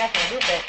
have to loop it.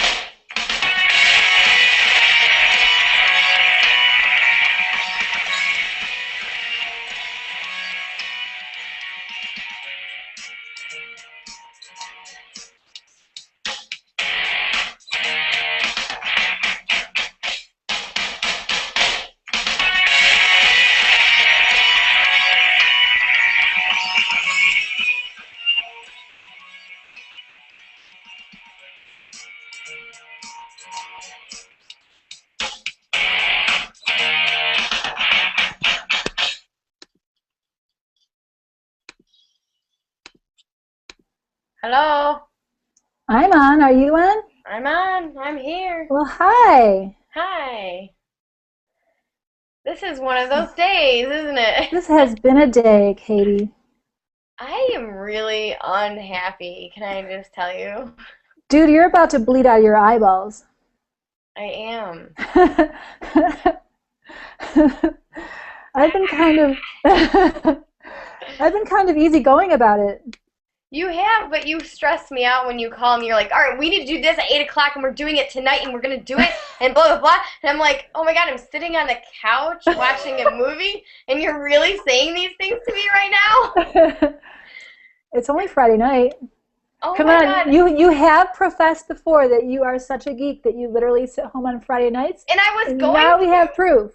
Hello? I'm on. Are you on? I'm on. I'm here. Well, hi. Hi. This is one of those days, isn't it? This has been a day, Katie. I am really unhappy, can I just tell you? Dude, you're about to bleed out of your eyeballs. I am. I've been kind of easygoing about it. You have, but you stress me out when you call me. You're like, all right, we need to do this at 8 o'clock, and we're doing it tonight, and we're going to do it, and blah, blah, blah. And I'm like, oh, my God, I'm sitting on the couch watching a movie, and you're really saying these things to me right now? It's only Friday night. Oh, Come my on. God. You have professed before that you are such a geek that you literally sit home on Friday nights. And I was going now to. we have proof.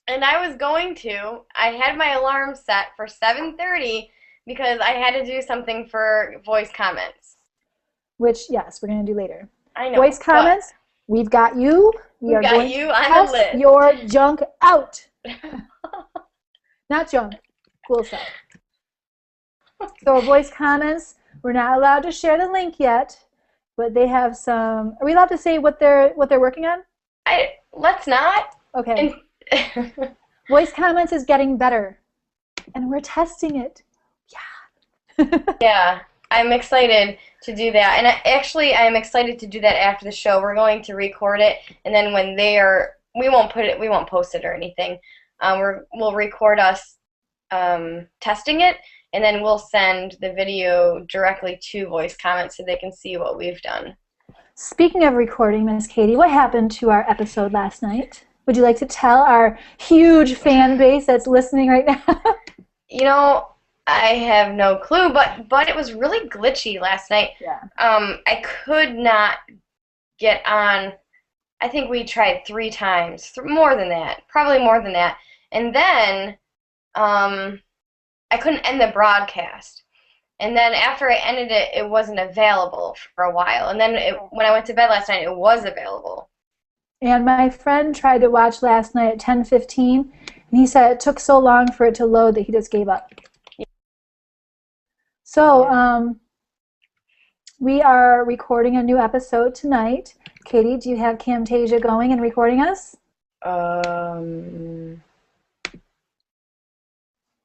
And I was going to. I had my alarm set for 7:30 because I had to do something for voice comments. Which, yes, we're going to do later. I know. Voice comments, we've got you. We've got you on the list. Test your junk out. Not junk. Cool stuff. So voice comments, we're not allowed to share the link yet, but they have some. Are we allowed to say what they're working on? Let's not. Okay. Voice comments is getting better, and we're testing it. Yeah. Yeah, I'm excited to do that, and I'm excited to do that after the show. We're going to record it, and then when we won't post it or anything. We'll record us testing it, and then we'll send the video directly to voice comments so they can see what we've done. Speaking of recording, Miss Katie, what happened to our episode last night? Would you like to tell our huge fan base that's listening right now? You know, I have no clue, but it was really glitchy last night. Yeah. I could not get on. I think we tried 3 times, more than that, probably more than that. And then I couldn't end the broadcast. And then after I ended it, it wasn't available for a while. And then when I went to bed last night, it was available. And my friend tried to watch last night at 10:15, and he said it took so long for it to load that he just gave up. Yeah. So we are recording a new episode tonight. Katie, do you have Camtasia going and recording us? Darn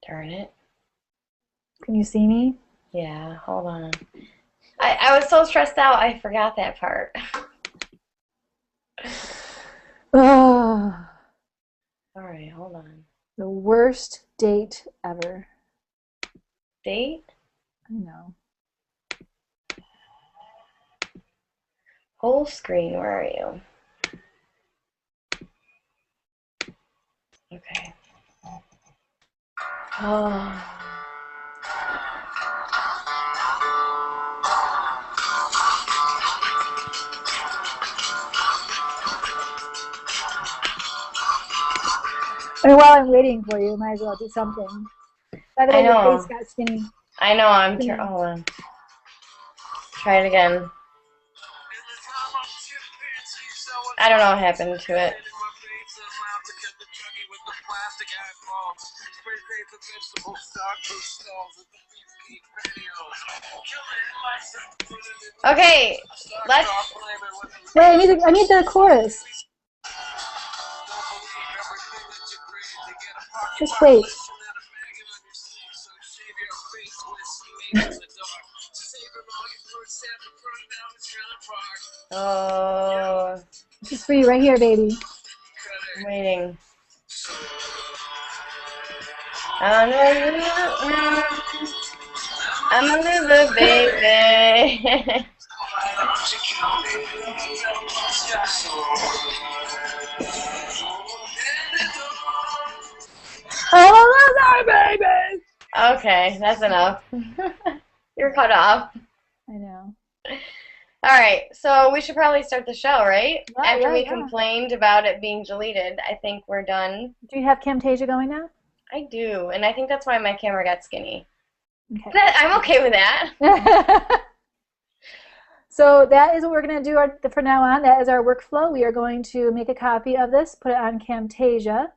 it. Can you see me? Yeah, hold on. I was so stressed out, I forgot that part. Ugh. All right, hold on. The worst date ever. Date? I know. Whole screen, where are you? Okay. Oh. I mean, while I'm waiting for you, might as well do something. By the way, your face got skinny. I know, hold on. Try it again. I don't know what happened to it. Okay, let's... Wait, I need the chorus. Just wait. Oh. This is for you right here, baby. I'm waiting. I'm a loser, baby. Okay, that's enough. You're cut off. I know. All right, so we should probably start the show, right? Yeah, After we yeah. complained about it being deleted, I think we're done. Do you have Camtasia going now? I do, and I think that's why my camera got skinny. Okay. I'm okay with that. So that is what we're going to do from now on. That is our workflow. We are going to make a copy of this, put it on Camtasia,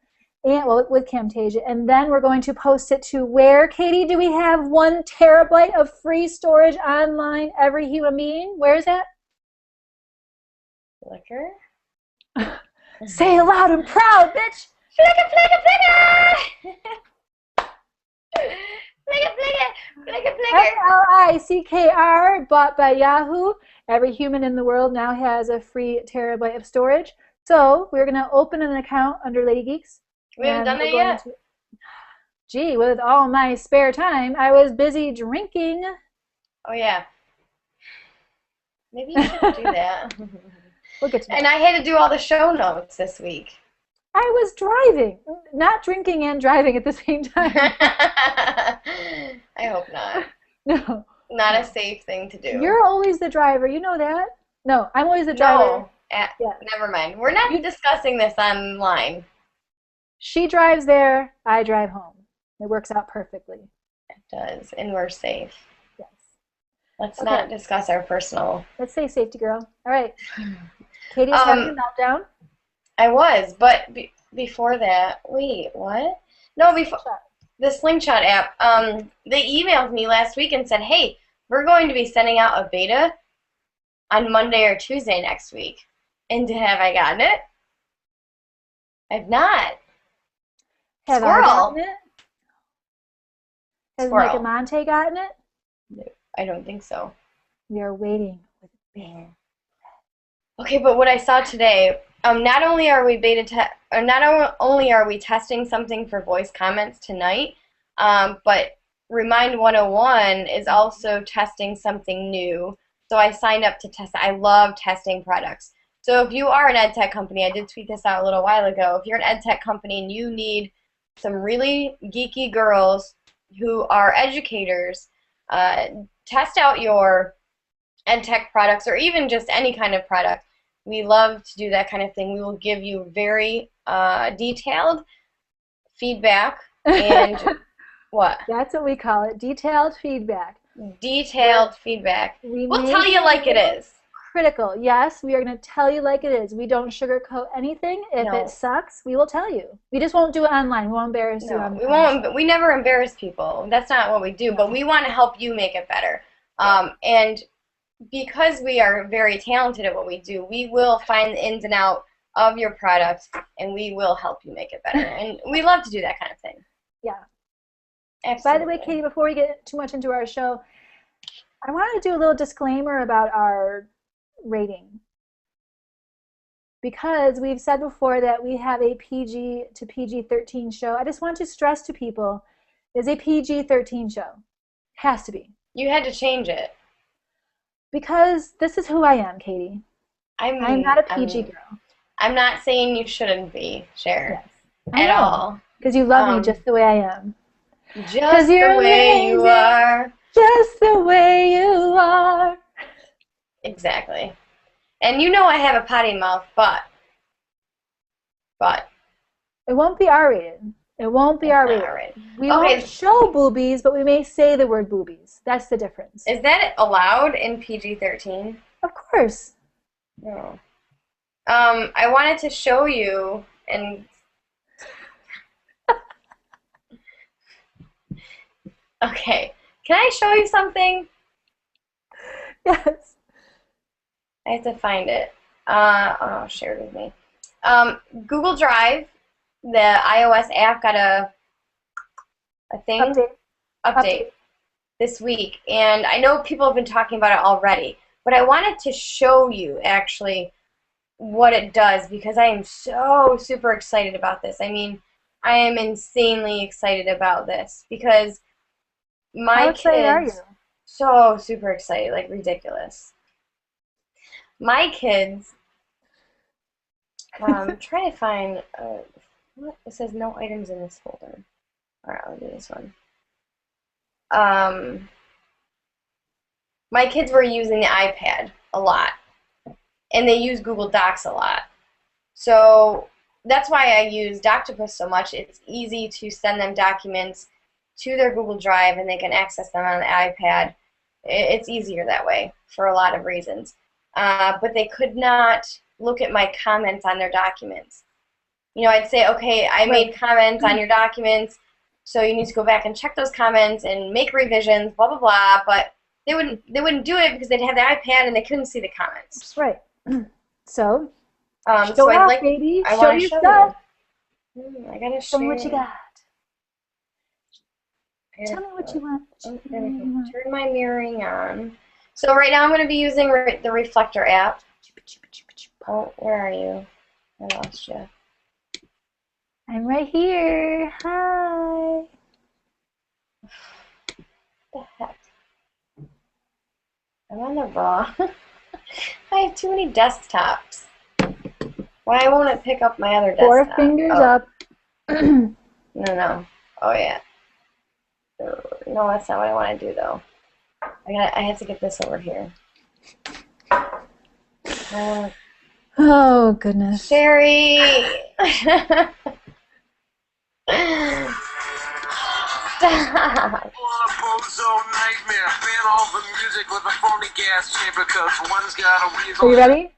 and well, with Camtasia, and then we're going to post it to where, Katie? Do we have 1 terabyte of free storage online, every human being? Where is that? Flickr? Say it loud and proud, bitch! Flickr, Flickr, Flickr! Flickr, Flickr, Flickr, Flickr! FLICKR, bought by Yahoo. Every human in the world now has a free terabyte of storage. So we're going to open an account under Lady Geeks. We haven't done it yet? Gee, with all my spare time, I was busy drinking. Oh, yeah. Maybe you should do that. We'll get to that. And I had to do all the show notes this week. I was driving, not drinking and driving at the same time. I hope not. No. Not a safe thing to do. You're always the driver. You know that? No, I'm always the driver. No. Yeah. Never mind. We're not discussing this online. She drives there, I drive home. It works out perfectly. It does, and we're safe. Yes. Let's not discuss our personal. Let's say safety, girl. All right. Katie's having a meltdown. I was, but before that, wait, what? No, before the Slingshot app. They emailed me last week and said, "Hey, we're going to be sending out a beta on Monday or Tuesday next week." And have I gotten it? I've not. Have Squirrell. I gotten it? Has Squirrell. Mike and Monte gotten it? No, I don't think so. We are waiting with beta. Okay, but what I saw today, not only are we not only are we testing something for voice comments tonight, but Remind 101 is also testing something new. So I signed up to test it. I love testing products. So if you are an edtech company, I did tweet this out a little while ago. If you're an edtech company and you need some really geeky girls who are educators, test out your edtech products or even just any kind of product. We love to do that kind of thing. We will give you very detailed feedback and what? That's what we call it, detailed feedback. Detailed feedback. We'll tell you like it is. Critical. Yes, we are going to tell you like it is. We don't sugarcoat anything. If it sucks, we will tell you. We just won't do it online. We won't embarrass you. We won't. We never embarrass people. That's not what we do. But we want to help you make it better. And because we are very talented at what we do, we will find the ins and outs of your product, and we will help you make it better. And we love to do that kind of thing. Yeah. Absolutely. By the way, Katie, before we get too much into our show, I wanted to do a little disclaimer about our rating. Because we've said before that we have a PG to PG-13 show. I just want to stress to people, it's a PG-13 show. Has to be. You had to change it. Because this is who I am, Katie. I'm not a PG girl. I'm not saying you shouldn't be, Shari. Yes. At all. Because you love me just the way I am. Just the way you are. Just the way you are. Exactly. And you know I have a potty mouth, but. It won't be R-rated. It won't be R-rated. We won't show boobies, but we may say the word boobies. That's the difference. Is that allowed in PG-13? Of course. No. I wanted to show you, and okay, can I show you something? Yes. I have to find it. Share it with me. Google Drive, the iOS app, got a thing update this week, and I know people have been talking about it already, but I wanted to show you actually what it does because I am so super excited about this. I mean, I am insanely excited about this because my kids, so super excited, like ridiculous. My kids, I'm trying to find, what? It says no items in this folder. All right, I'll do this one. my kids were using the iPad a lot, and they use Google Docs a lot. So that's why I use Doctopus so much. It's easy to send them documents to their Google Drive, and they can access them on the iPad. It's easier that way for a lot of reasons. But they could not look at my comments on their documents. You know, I'd say, okay, I made comments on your documents, so you need to go back and check those comments and make revisions, blah, blah, blah. But they wouldn't do it because they'd have the iPad and they couldn't see the comments. Right. So, so I'd like, baby. I want to show you. I gotta show me what you got. Tell me what you want. Turn my mirroring on. So right now I'm going to be using the Reflector app. Oh, where are you? I lost you. I'm right here. Hi. What the heck? I'm on the wrong. I have too many desktops. Why won't it pick up my other desktop? 4 fingers up. No. Oh yeah. No, that's not what I want to do though. I have to get this over here. Oh goodness. Shari. Stop. Are you ready?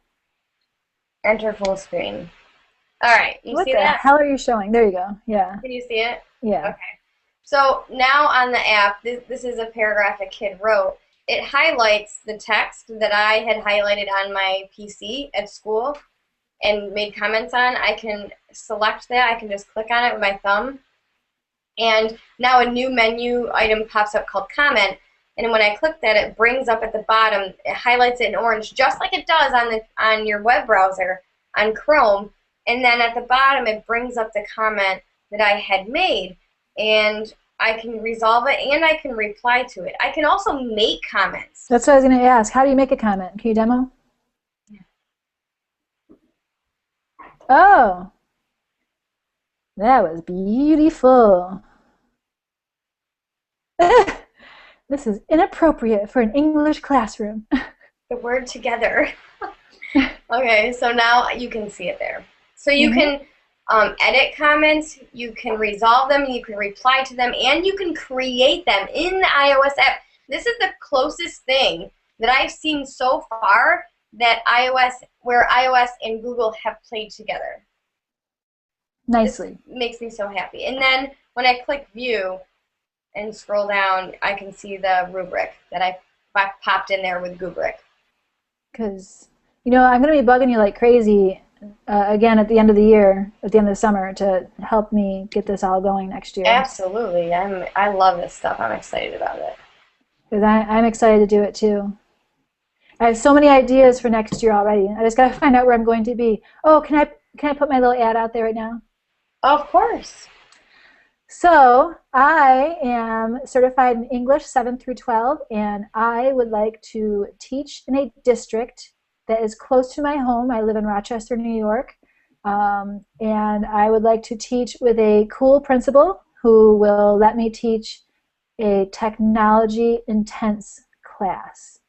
Enter full screen. All right, you see that? What the hell are you showing? There you go. Yeah. Can you see it? Yeah. Okay. So now on the app, this is a paragraph a kid wrote. It highlights the text that I had highlighted on my PC at school and made comments on. I can select that. I can just click on it with my thumb. And now a new menu item pops up called Comment. And when I click that, it brings up at the bottom, it highlights it in orange, just like it does on your web browser on Chrome. And then at the bottom, it brings up the comment that I had made. And I can resolve it, and I can reply to it. I can also make comments. That's what I was going to ask. How do you make a comment? Can you demo? Yeah. Oh. That was beautiful. This is inappropriate for an English classroom. The word together. Okay, so now you can see it there. So you can edit comments, you can resolve them, you can reply to them, and you can create them in the iOS app. This is the closest thing that I've seen so far that where iOS and Google have played together. Nicely. This makes me so happy. And then when I click View and scroll down, I can see the rubric that I popped in there with Gubrick. Because, you know, I'm going to be bugging you like crazy again at the end of the year, at the end of the summer, to help me get this all going next year. Absolutely. I love this stuff. I'm excited about it. Because I'm excited to do it too. I have so many ideas for next year already. I just got to find out where I'm going to be. Oh, can I put my little ad out there right now? Of course. So I am certified in English 7 through 12, and I would like to teach in a district that is close to my home. I live in Rochester, New York, and I would like to teach with a cool principal who will let me teach a technology-intense class.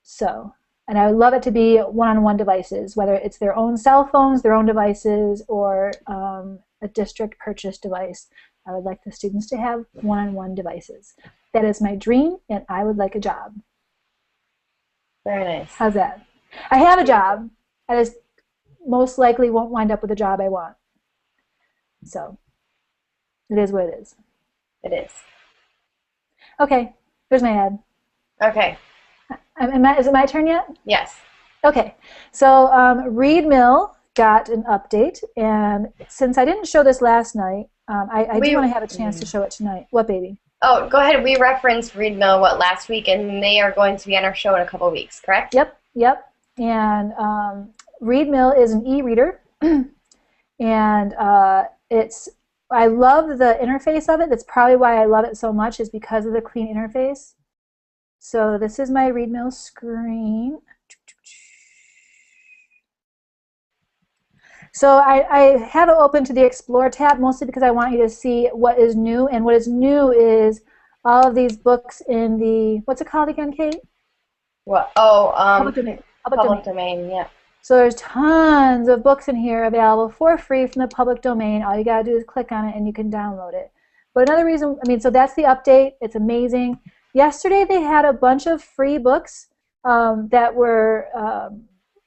So, and I would love it to be one-on-one devices, whether it's their own cell phones, their own devices, or a district purchased device. I would like the students to have one-on-one devices. That is my dream, and I would like a job. Very nice. How's that? I have a job. I just most likely won't wind up with a job I want. So, it is what it is. It is. Okay, there's my ad. Okay. Is it my turn yet? Yes. Okay, so Readmill got an update, and since I didn't show this last night, I do want to have a chance to show it tonight. What, baby? Oh, go ahead. We referenced Readmill, last week, and they are going to be on our show in a couple of weeks, correct? Yep. And Readmill is an e-reader, and I love the interface of it. That's probably why I love it so much, is because of the clean interface. So this is my Readmill screen. So I have it open to the Explore tab, mostly because I want you to see what is new. And what is new is all of these books in the, what's it called again, Kate? What? Oh, Public domain. public domain. Yeah. So there's tons of books in here available for free from the public domain. All you gotta do is click on it and you can download it. But another reason, I mean, so that's the update. It's amazing. Yesterday they had a bunch of free books that were,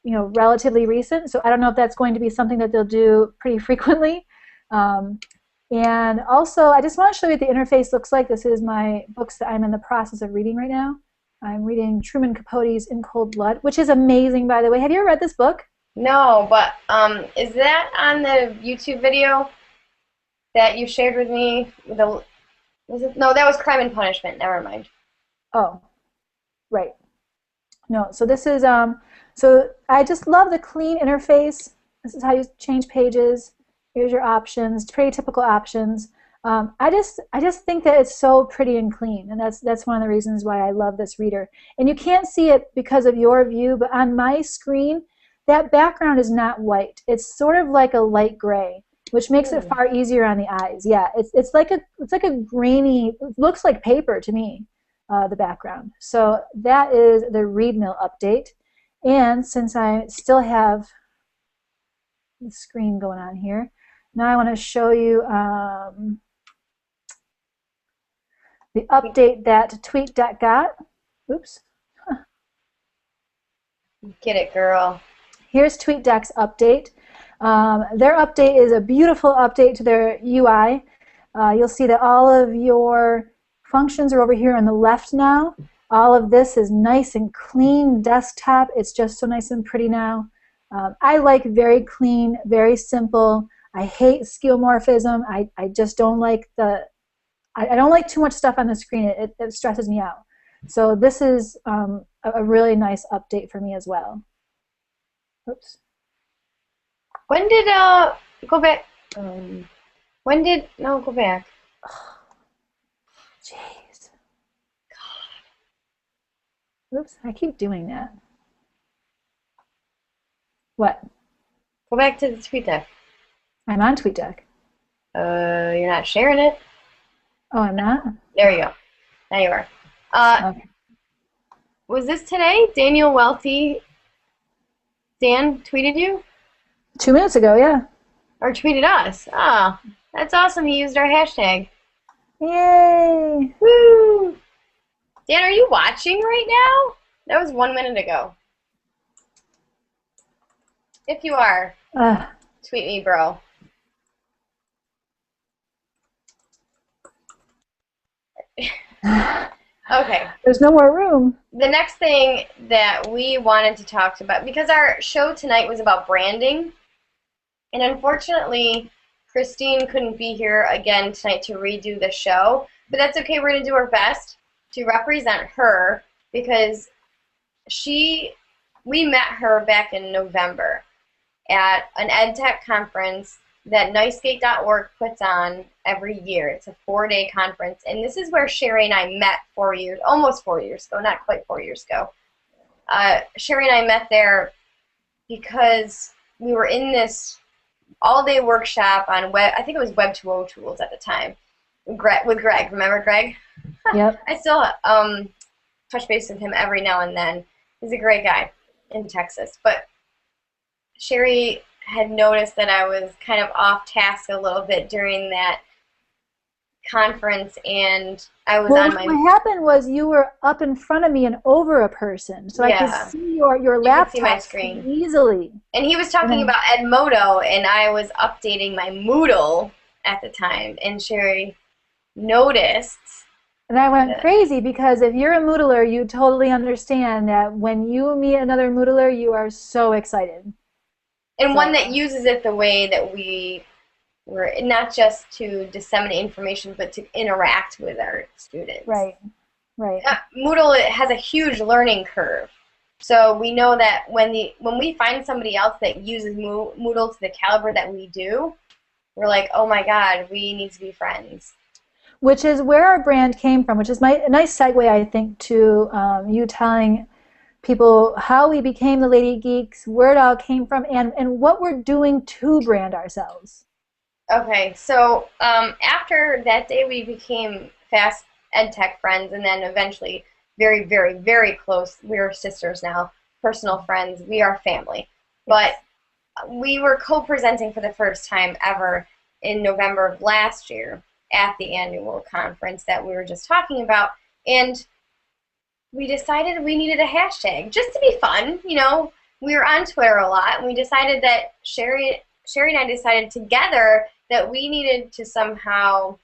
relatively recent. So I don't know if that's going to be something that they'll do pretty frequently. And also, I just want to show you what the interface looks like. This is my books that I'm in the process of reading right now. I'm reading Truman Capote's In Cold Blood, which is amazing, by the way. Have you ever read this book? No, but is that on the YouTube video that you shared with me? No, that was Crime and Punishment. Never mind. Oh, right. No, so this is, so I just love the clean interface. This is how you change pages. Here's your options, pretty typical options. I just think that it's so pretty and clean, and that's one of the reasons why I love this reader. And you can't see it because of your view, but on my screen, that background is not white. It's sort of like a light gray, which makes it far easier on the eyes. Yeah, it's like a grainy, it looks like paper to me, the background. So that is the Readmill update. And since I still have the screen going on here, now I want to show you the update that TweetDeck got. Oops. Get it, girl. Here's TweetDeck's update. Their update is a beautiful update to their UI. You'll see that all of your functions are over here on the left now. All of this is nice and clean desktop. It's just so nice and pretty now. I like very clean, very simple. I hate skeuomorphism. I just don't like I don't like too much stuff on the screen. It stresses me out. So this is a really nice update for me as well. Oops. When did go back? No, go back. Jeez. God. Oops, I keep doing that. What? Go back to the TweetDeck. I'm on TweetDeck. You're not sharing it. Oh, I'm not? There you go. Now you are. Okay. Was this today? Daniel Welty. Dan tweeted you? 2 minutes ago, yeah. Or tweeted us. Ah, that's awesome. He used our hashtag. Yay! Woo! Dan, are you watching right now? That was 1 minute ago. If you are, tweet me, bro. Okay. There's no more room. The next thing that we wanted to talk about, because our show tonight was about branding, and unfortunately, Christine couldn't be here again tonight to redo the show, but that's okay. We're going to do our best to represent her, because we met her back in November at an edtech conference that nicegate.org puts on every year. It's a 4-day conference, and this is where Shari and I met almost 4 years ago, not quite 4 years ago. Shari and I met there because we were in this all-day workshop on web. I think it was Web 2.0 tools at the time. With Greg. Remember Greg? Yep. I still touch base with him every now and then. He's a great guy in Texas. But Shari had noticed that I was kind of off task a little bit during that conference, and I was on my... What happened was you were up in front of me and over a person, so yeah. I could see your laptop see my screen easily. And he was talking about Edmodo, and I was updating my Moodle at the time, and Shari noticed. And I went crazy, because if you're a Moodler, you totally understand that when you meet another Moodler, you are so excited. And one that uses it the way that we were, not just to disseminate information, but to interact with our students. Right, right. Moodle has a huge learning curve. So we know that when we find somebody else that uses Moodle to the caliber that we do, we're like, oh my God, we need to be friends. Which is where our brand came from, which is a nice segue, I think, to you telling people how we became the Lady Geeks, where it all came from, and what we're doing to brand ourselves. Okay, so after that day, we became fast edtech friends, and then eventually very, very, very close. We're sisters now, personal friends. We are family. But we were co-presenting for the first time ever in November of last year at the annual conference that we were just talking about, and we decided we needed a hashtag just to be fun. You know, we were on Twitter a lot, and we decided that Shari and I decided together that we needed to somehow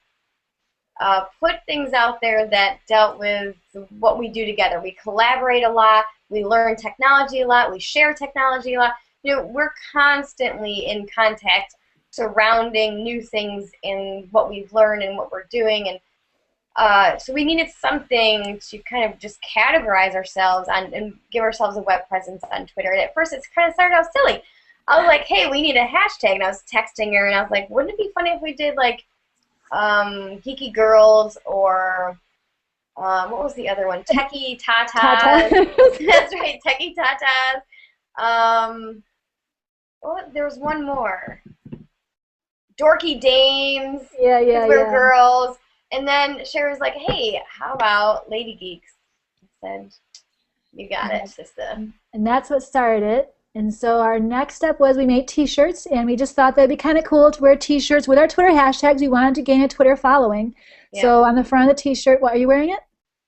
put things out there that dealt with what we do together. We collaborate a lot, we learn technology a lot, we share technology a lot. You know, we're constantly in contact surrounding new things and what we've learned and what we're doing. And so we needed something to kind of just categorize ourselves on and give ourselves a web presence on Twitter. And at first it kind of started out silly. I was like, hey, we need a hashtag. And I was texting her, and I was like, wouldn't it be funny if we did, like, Geeky Girls, or what was the other one? Techie Tatas. That's right, Techie Tatas. Oh, there was one more. Dorky Dames. Yeah. We're girls. And then Shari was like, hey, how about Lady Geeks? I said, you got it, sister. And that's what started it. And so our next step was we made t-shirts, and we just thought that'd be kind of cool to wear t-shirts with our Twitter hashtags. We wanted to gain a Twitter following. Yeah. So on the front of the t-shirt, what, are you wearing it?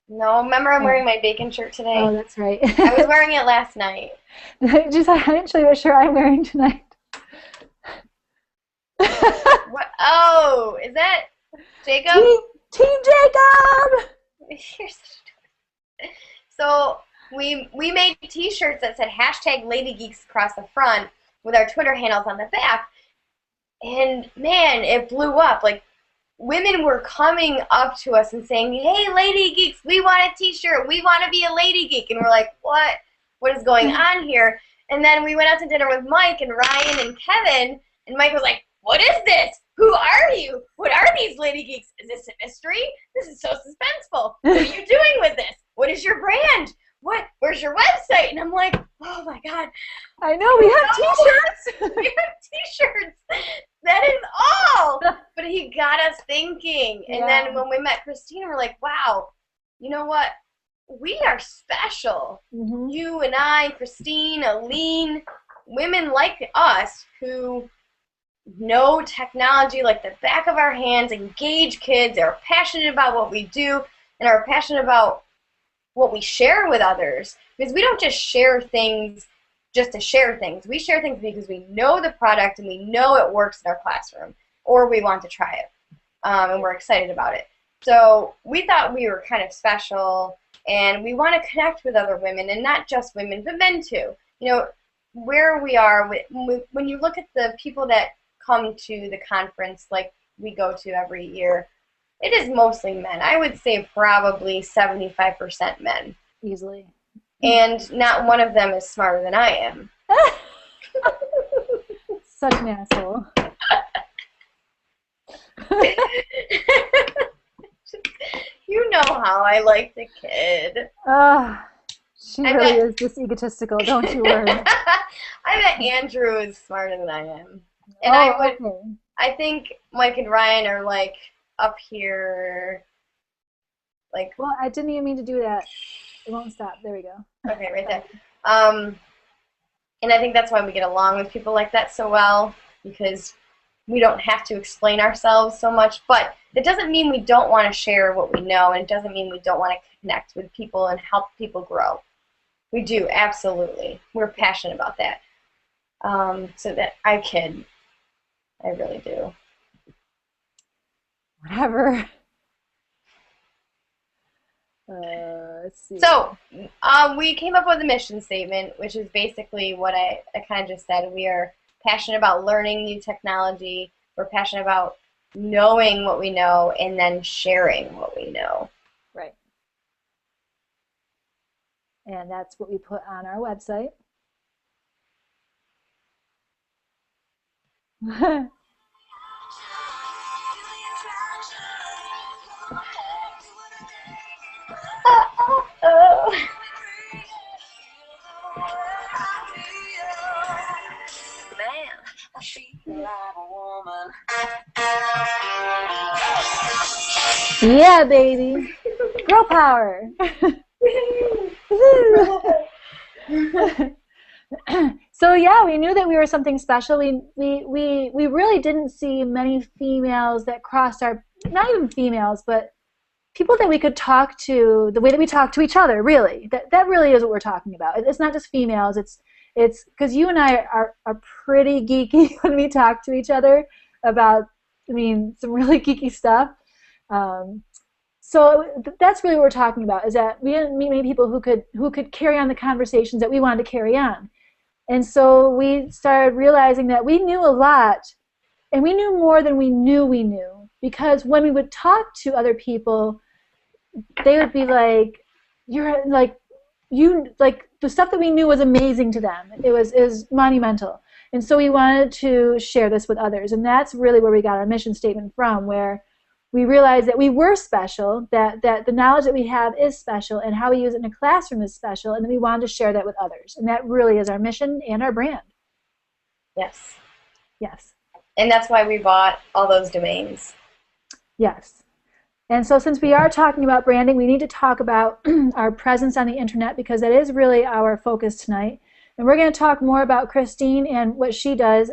No, remember I'm wearing my bacon shirt today. Oh, that's right. I was wearing it last night. I didn't show you what shirt I'm wearing tonight. What? Oh, is that Jacob? Team Jacob! You're such a So we made t-shirts that said hashtag Ladygeeks across the front with our Twitter handles on the back. And man, it blew up. Like, women were coming up to us and saying, hey, Lady Geeks, we want a t-shirt. We want to be a Lady Geek. And we're like, what? What is going on here? And then we went out to dinner with Mike and Ryan and Kevin. And Mike was like, what is this? Who are you? What are these Lady Geeks? Is this a mystery? This is so suspenseful. What are you doing with this? What is your brand? What? Where's your website? And I'm like, oh my God. I know, we have t-shirts. We have t-shirts. That is all. But he got us thinking. And then when we met Christine, we're like, wow, you know what? We are special. Mm-hmm. You and I, Christine, Aline, women like us who know technology like the back of our hands, engage kids, are passionate about what we do, and are passionate about what we share with others. Because we don't just share things just to share things. We share things because we know the product and we know it works in our classroom, or we want to try it, and we're excited about it. So we thought we were kind of special, and we want to connect with other women, and not just women, but men too. You know, where we are, when you look at the people that come to the conference like we go to every year, it is mostly men. I would say probably 75% men. Easily. And not one of them is smarter than I am. Such an asshole. You know how I like the kid. She really is just egotistical, don't you worry. I bet Andrew is smarter than I am. And I think Mike and Ryan are like up here, like. Well, I didn't even mean to do that. It won't stop. There we go. Okay, right there. And I think that's why we get along with people like that so well, because we don't have to explain ourselves so much. But it doesn't mean we don't want to share what we know, and it doesn't mean we don't want to connect with people and help people grow. We do, absolutely. We're passionate about that. So that I kid. I really do. Whatever. Let's see. So, we came up with a mission statement, which is basically what I kind of just said. We are passionate about learning new technology. We're passionate about knowing what we know and then sharing what we know. Right. And that's what we put on our website. Yeah, baby. Girl power. So yeah, we knew that we were something special. We really didn't see many females that crossed our, not even females, but people that we could talk to the way that we talk to each other, really. That really is what we're talking about. It's not just females. It's because you and I are pretty geeky when we talk to each other about, I mean, some really geeky stuff. So that's really what we're talking about, is that we didn't meet many people who could carry on the conversations that we wanted to carry on. And so we started realizing that we knew a lot, and we knew more than we knew, because when we would talk to other people, they would be like, you're like, you, like, the stuff that we knew was amazing to them. It was monumental. And so we wanted to share this with others. And that's really where we got our mission statement from, where we realized that we were special, that the knowledge that we have is special, and how we use it in a classroom is special, and then we wanted to share that with others. And that really is our mission and our brand. Yes. Yes. And that's why we bought all those domains. Yes. And so since we are talking about branding, we need to talk about our presence on the internet, because that is really our focus tonight. And we're going to talk more about Christine and what she does.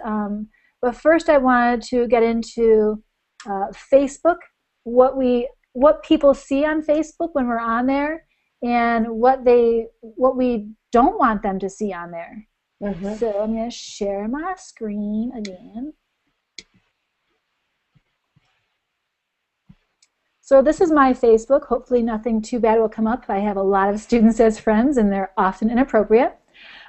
But first I wanted to get into Facebook, what people see on Facebook when we're on there, and what we don't want them to see on there. Mm-hmm. So I'm going to share my screen again. So this is my Facebook. Hopefully nothing too bad will come up. I have a lot of students as friends, and they're often inappropriate.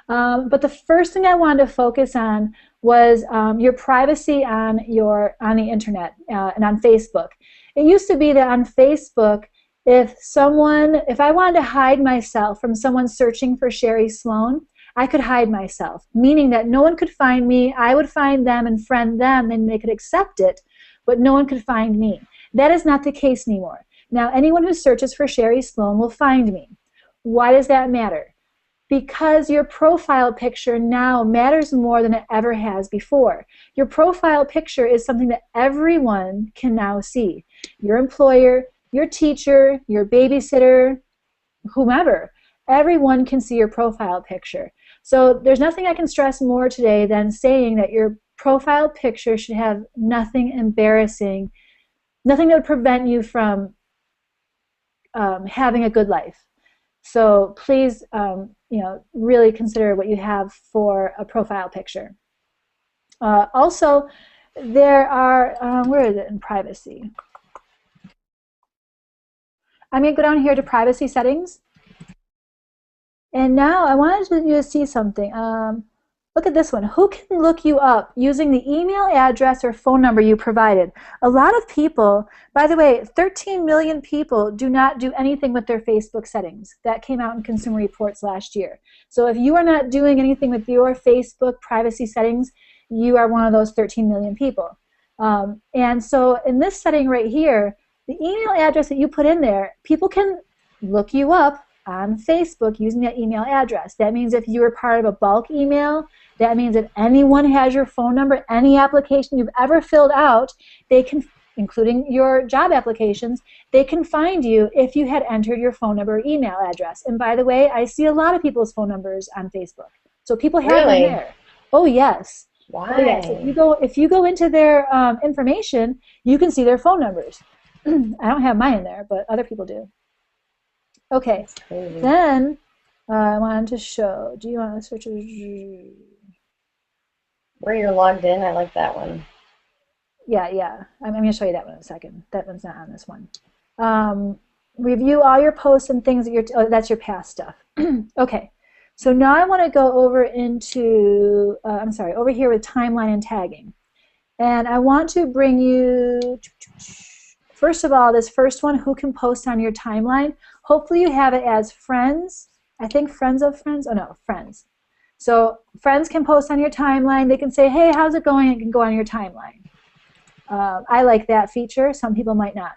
But the first thing I wanted to focus on was your privacy on the internet and on Facebook. It used to be that on Facebook, if I wanted to hide myself from someone searching for Shari Sloan, I could hide myself, meaning that no one could find me. I would find them and friend them, and they could accept it, but no one could find me. That is not the case anymore. Now, anyone who searches for Shari Sloan will find me. Why does that matter? Because your profile picture now matters more than it ever has before. Your profile picture is something that everyone can now see. Your employer, your teacher, your babysitter, whomever. Everyone can see your profile picture. So there's nothing I can stress more today than saying that your profile picture should have nothing embarrassing, nothing that would prevent you from having a good life. So please, really consider what you have for a profile picture. Also, there are, where is it in privacy? I'm going to go down here to privacy settings. And now I wanted you to see something. Look at this one. Who can look you up using the email address or phone number you provided? A lot of people, by the way, 13 million people do not do anything with their Facebook settings. That came out in Consumer Reports last year. So if you are not doing anything with your Facebook privacy settings, you are one of those 13 million people. And so in this setting right here, the email address that you put in there, people can look you up on Facebook using that email address. That means if you were part of a bulk email, that means if anyone has your phone number, any application you've ever filled out, they can, including your job applications, they can find you if you had entered your phone number or email address. And by the way, I see a lot of people's phone numbers on Facebook. So people have them there. Oh, yes. Why? Oh, yes. If you go into their information, you can see their phone numbers. I don't have mine in there, but other people do. Okay, then I wanted to show, do you want to search where you're logged in? I like that one. Yeah. I'm going to show you that one in a second. That one's not on this one. Review all your posts and things that that's your past stuff. Okay, so now I want to go over into, over here with timeline and tagging. And I want to bring you, first of all, this first one, who can post on your timeline. Hopefully you have it as friends. I think friends of friends. Oh, no, friends. So friends can post on your timeline. They can say, hey, how's it going? It can go on your timeline. I like that feature. Some people might not.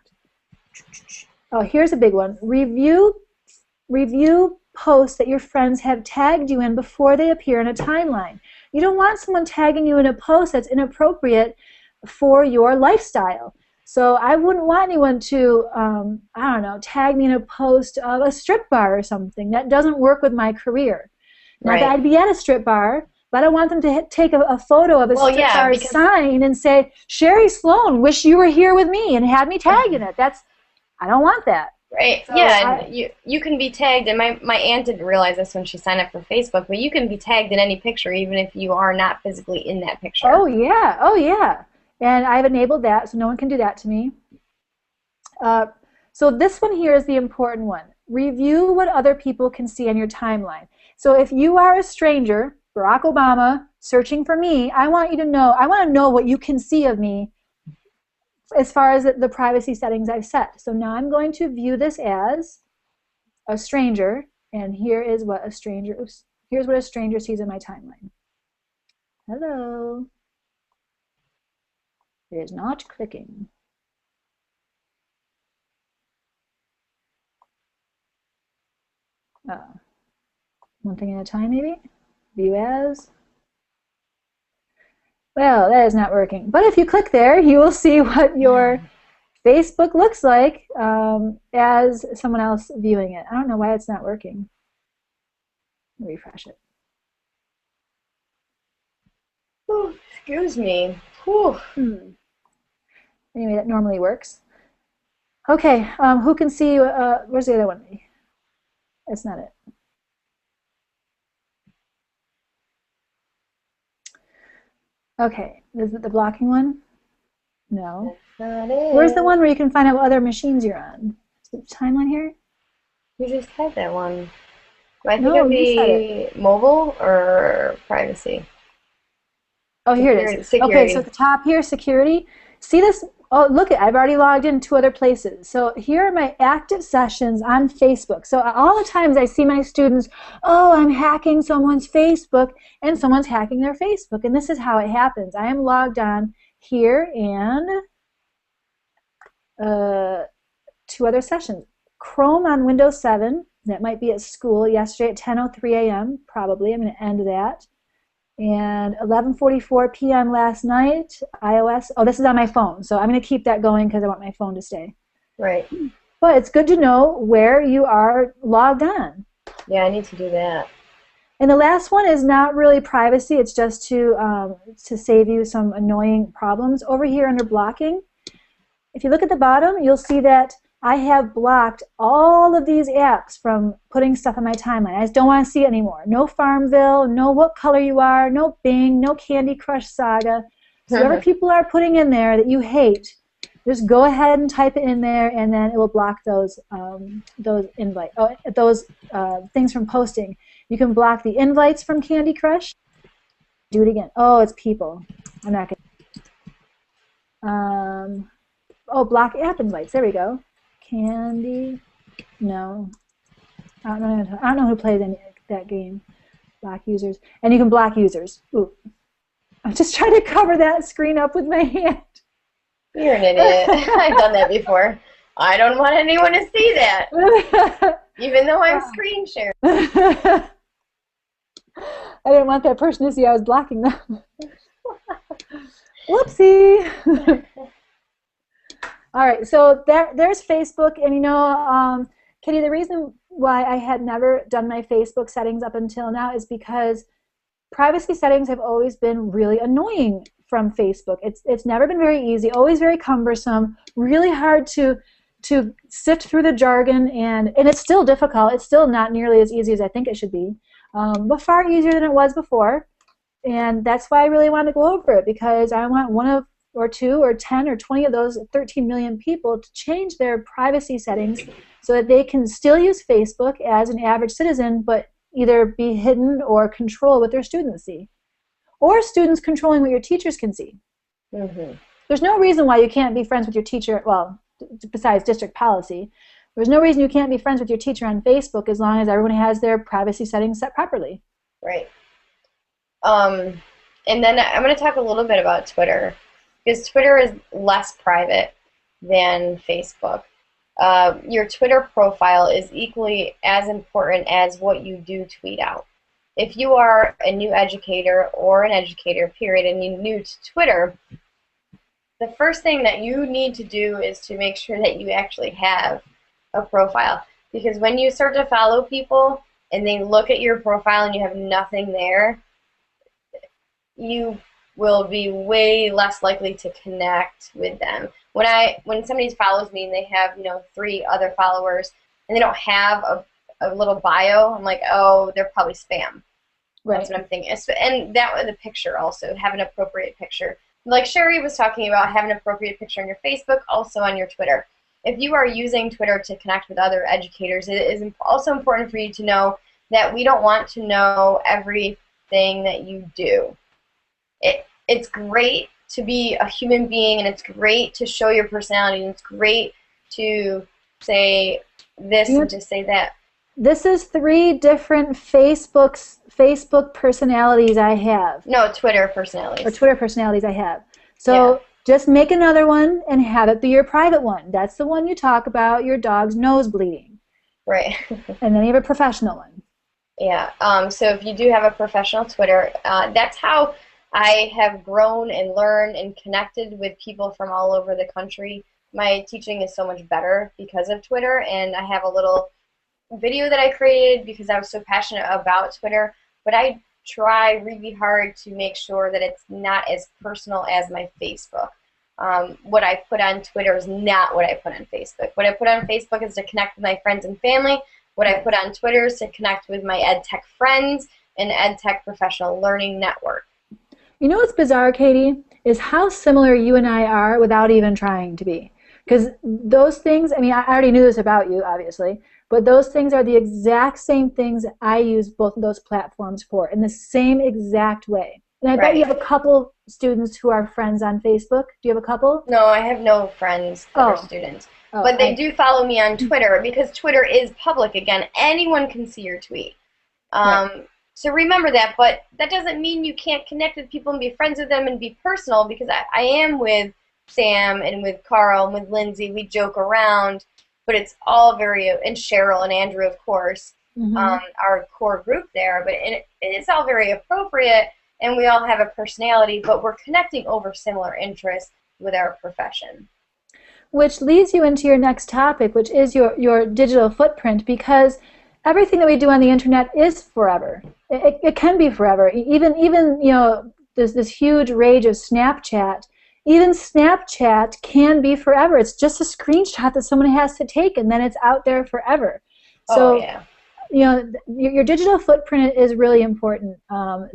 Oh, here's a big one. Review posts that your friends have tagged you in before they appear in a timeline. You don't want someone tagging you in a post that's inappropriate for your lifestyle. So I wouldn't want anyone to, I don't know, tag me in a post of a strip bar or something. That doesn't work with my career. Not that Right. I'd be at a strip bar, but I don't want them to take a photo of a Well, strip yeah, bar because sign and say, Shari Sloan, wish you were here with me, and have me tagged in it. I don't want that. right, So yeah, and you can be tagged, and my aunt didn't realize this when she signed up for Facebook, but you can be tagged in any picture, even if you are not physically in that picture. oh yeah, oh yeah. And I've enabled that, so no one can do that to me. Uh, so this one here is the important one. Review what other people can see on your timeline. So if you are a stranger, Barack Obama, searching for me, I want to know what you can see of me as far as the privacy settings I've set. So now I'm going to view this as a stranger, and here's what a stranger sees in my timeline. Hello. It is not clicking. One thing at a time, maybe? View as. Well, that is not working. But if you click there, you will see what your Facebook looks like as someone else viewing it. I don't know why it's not working. Refresh it. Ooh, excuse me. Whew. Anyway, that normally works. Okay, who can see? Where's the other one? That's not it. Okay, is it the blocking one? No. That's not it. Where's the one where you can find out what other machines you're on? Is the timeline here? You just had that one. I think No, it'd you said it. be mobile or privacy. Oh, here it Security. is. Okay, so Security. at the top here, security. See this? Oh, look, I've already logged in 2 other places. So here are my active sessions on Facebook. So all the times I see my students, oh, I'm hacking someone's Facebook, and someone's hacking their Facebook. And this is how it happens. I am logged on here and 2 other sessions. Chrome on Windows 7. That might be at school yesterday at 10:03 a.m. Probably. I'm going to end that. And 11:44 p.m. last night, iOS. Oh, this is on my phone, so I'm going to keep that going because I want my phone to stay. Right. But it's good to know where you are logged on. Yeah, I need to do that. And the last one is not really privacy. It's just to save you some annoying problems. Over here under blocking, if you look at the bottom, you'll see that I have blocked all of these apps from putting stuff on my timeline. I just don't want to see it anymore. No Farmville, no What Color You Are, no Bing, no Candy Crush Saga. So whatever people are putting in there that you hate, just go ahead and type it in there, and then it will block those things from posting. You can block the invites from Candy Crush. Do it again. Oh, it's people. I'm not gonna. Block app invites. There we go. Candy. No. I don't know who plays that game. Block users. And you can block users. Ooh. I'm just trying to cover that screen up with my hand. You're an idiot. I've done that before. I don't want anyone to see that, even though I'm screen sharing. I didn't want that person to see I was blocking them. Whoopsie. All right, so there's Facebook, and Kitty, the reason why I had never done my Facebook settings up until now is because privacy settings have always been really annoying from Facebook. It's never been very easy, always very cumbersome, really hard to sift through the jargon, and it's still difficult. It's still not nearly as easy as I think it should be, but far easier than it was before. And that's why I really want to go over it, because I want one of or 2 or 10 or 20 of those 13 million people to change their privacy settings so that they can still use Facebook as an average citizen, but either be hidden or control what their students see. Or students controlling what your teachers can see. Mm-hmm. There's no reason why you can't be friends with your teacher, well, besides district policy. There's no reason you can't be friends with your teacher on Facebook as long as everyone has their privacy settings set properly. Right. And then I'm going to talk a little bit about Twitter, because Twitter is less private than Facebook. Your Twitter profile is equally as important as what you do tweet out. If you are a new educator or an educator, period, and you're new to Twitter, the first thing that you need to do is to make sure that you actually have a profile. Because when you start to follow people and they look at your profile and you have nothing there, you will be way less likely to connect with them. When somebody follows me and they have 3 other followers and they don't have a little bio, I'm like, oh, they're probably spam. Right. That's what I'm thinking. And that with a picture also, have an appropriate picture. Like Shari was talking about, have an appropriate picture on your Facebook, also on your Twitter. If you are using Twitter to connect with other educators, it is also important for you to know that we don't want to know everything that you do. It's great to be a human being, and it's great to show your personality, and it's great to say this and to say that. This is 3 different Facebook personalities I have. No, Twitter personalities. Or Twitter personalities I have. So just make another one and have it be your private one. That's the one you talk about your dog's nose bleeding. Right. And then you have a professional one. Yeah. So if you do have a professional Twitter, that's how I have grown and learned and connected with people from all over the country. My teaching is so much better because of Twitter, and I have a little video that I created because I was so passionate about Twitter, but I try really hard to make sure that it's not as personal as my Facebook. What I put on Twitter is not what I put on Facebook. What I put on Facebook is to connect with my friends and family. What I put on Twitter is to connect with my edtech friends and edtech professional learning network. You know what's bizarre, Katie, is how similar you and I are without even trying to be. Because those things, I mean, I already knew this about you, obviously, but those things are the exact same things I use both of those platforms for in the same exact way. And I bet you have a couple students who are friends on Facebook. Do you have a couple? No, I have no friends that are students. But they do follow me on Twitter because Twitter is public again. Anyone can see your tweet. So remember that, but that doesn't mean you can't connect with people and be friends with them and be personal, because I am with Sam and with Carl and with Lindsay. We joke around, but it's all very, and Cheryl and Andrew, of course, our core group there, but it's all very appropriate, and we all have a personality, but we're connecting over similar interests with our profession. Which leads you into your next topic, which is your digital footprint, because everything that we do on the internet is forever. It can be forever. Even there's this huge rage of Snapchat. Even Snapchat can be forever. It's just a screenshot that someone has to take, and then it's out there forever. So, your digital footprint is really important.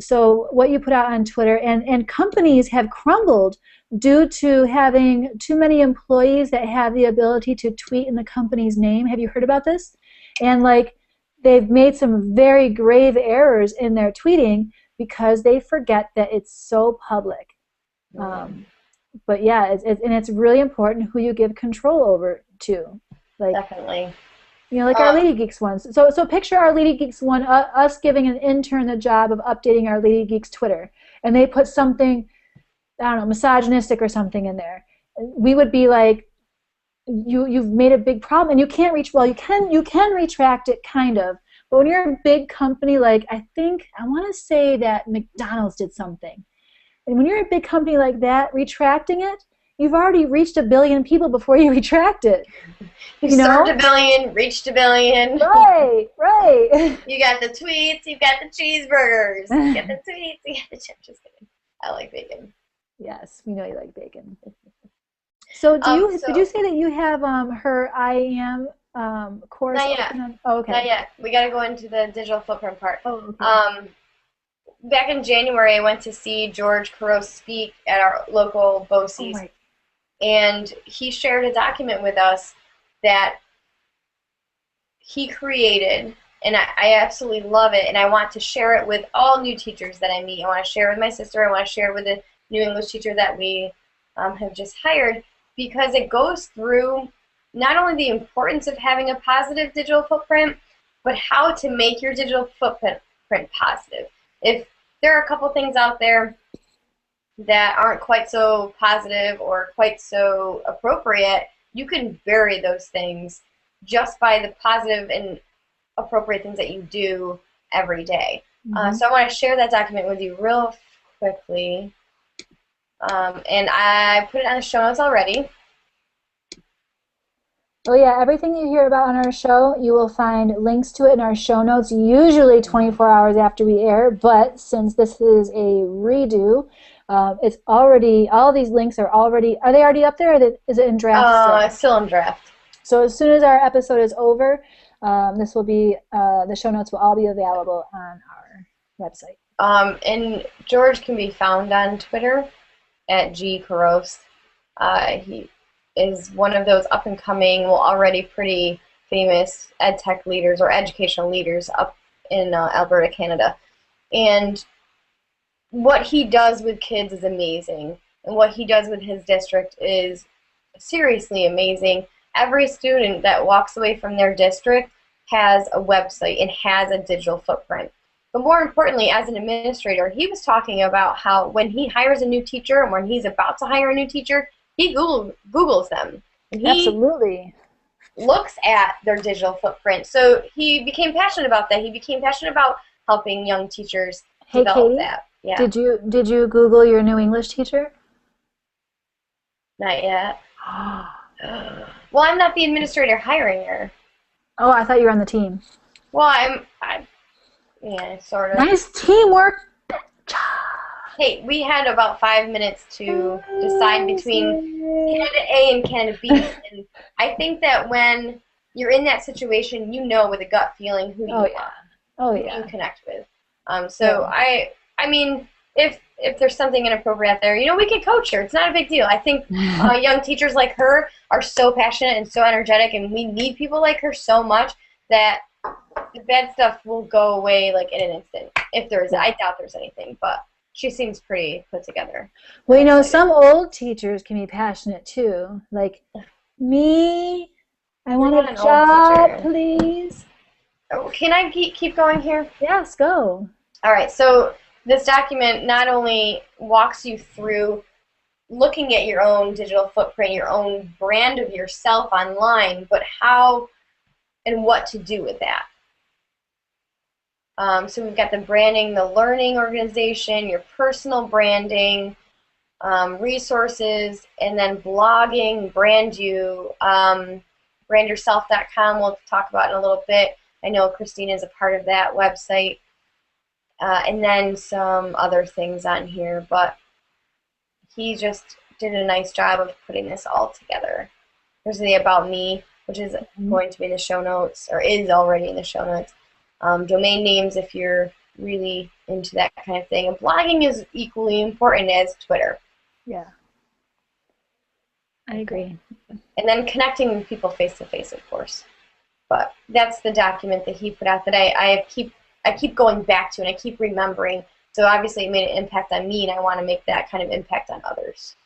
So what you put out on Twitter, and companies have crumbled due to having too many employees that have the ability to tweet in the company's name. Have you heard about this? And they've made some very grave errors in their tweeting because they forget that it's so public. But yeah, it's really important who you give control over to. Definitely. Like our Ladygeeks ones. So picture our Ladygeeks one, us giving an intern the job of updating our Ladygeeks Twitter, and they put something, I don't know, misogynistic or something in there. We would be like, you've made a big problem, and you can't you can retract it, kind of, but when you're a big company, like I want to say that McDonald's did something, and when you're a big company like that, retracting it, you've already reached 1 billion people before you retract it. You served 1 billion, reached 1 billion. Right. You got the tweets, you got the cheeseburgers, you got the tweets, you got the chips. Just kidding. I like bacon. Yes, we know you like bacon. So did you say that you have her I Am course? Not yet. Okay. Not yet. We got to go into the digital footprint part. Oh, okay. Back in January, I went to see George Couros speak at our local BOCES, and he shared a document with us that he created, and I absolutely love it, and I want to share it with all new teachers that I meet. I want to share it with my sister. I want to share it with the new English teacher that we have just hired, because it goes through not only the importance of having a positive digital footprint, but how to make your digital footprint positive. If there are a couple things out there that aren't quite so positive or quite so appropriate, you can vary those things just by the positive and appropriate things that you do every day. So I want to share that document with you real quickly. And I put it on the show notes already. Oh yeah, everything you hear about on our show, you will find links to it in our show notes, usually 24 hours after we air, but since this is a redo, it's already, all these links are they already up there, or is it in draft still? Still in draft. So as soon as our episode is over, this will be, the show notes will all be available on our website. And George can be found on Twitter at @gcaros. He is one of those up-and-coming, well, already pretty famous edtech leaders or educational leaders up in Alberta, Canada. And what he does with kids is amazing. And what he does with his district is seriously amazing. Every student that walks away from their district has a website and has a digital footprint. But more importantly, as an administrator, he was talking about how when he hires a new teacher and when he's about to hire a new teacher, he Googles them. And he Absolutely. looks at their digital footprint. So he became passionate about that. He became passionate about helping young teachers Hey, develop Katie, that. Yeah. did you Google your new English teacher? Not yet. Well, I'm not the administrator hiring her. Oh, I thought you were on the team. Well, yeah, sort of. Nice teamwork. Hey, we had about 5 minutes to decide between candidate A and candidate B. And I think that when you're in that situation, you know with a gut feeling who you want, Oh who yeah. you connect with. I mean, if there's something inappropriate out there, we can coach her. It's not a big deal. I think young teachers like her are so passionate and so energetic, and we need people like her so much that the bad stuff will go away like in an instant. If there's, I doubt there's anything, but she seems pretty put together. Well, some old teachers can be passionate too. Like me, I want a job, please. Oh, can I keep going here? Yes, go. All right, so this document not only walks you through looking at your own digital footprint, your own brand of yourself online, but how and what to do with that. So we've got the branding, the learning organization, your personal branding, resources, and then blogging, brand brandyourself.com we'll talk about in a little bit. I know Christina is a part of that website. And then some other things on here, but he just did a nice job of putting this all together. There's the About Me, which is going to be in the show notes, or is already in the show notes. Domain names if you're really into that kind of thing. And blogging is equally important as Twitter. Yeah. I agree. And then connecting with people face-to-face, of course. But that's the document that he put out that I keep going back to and I keep remembering. So obviously it made an impact on me, and I want to make that kind of impact on others.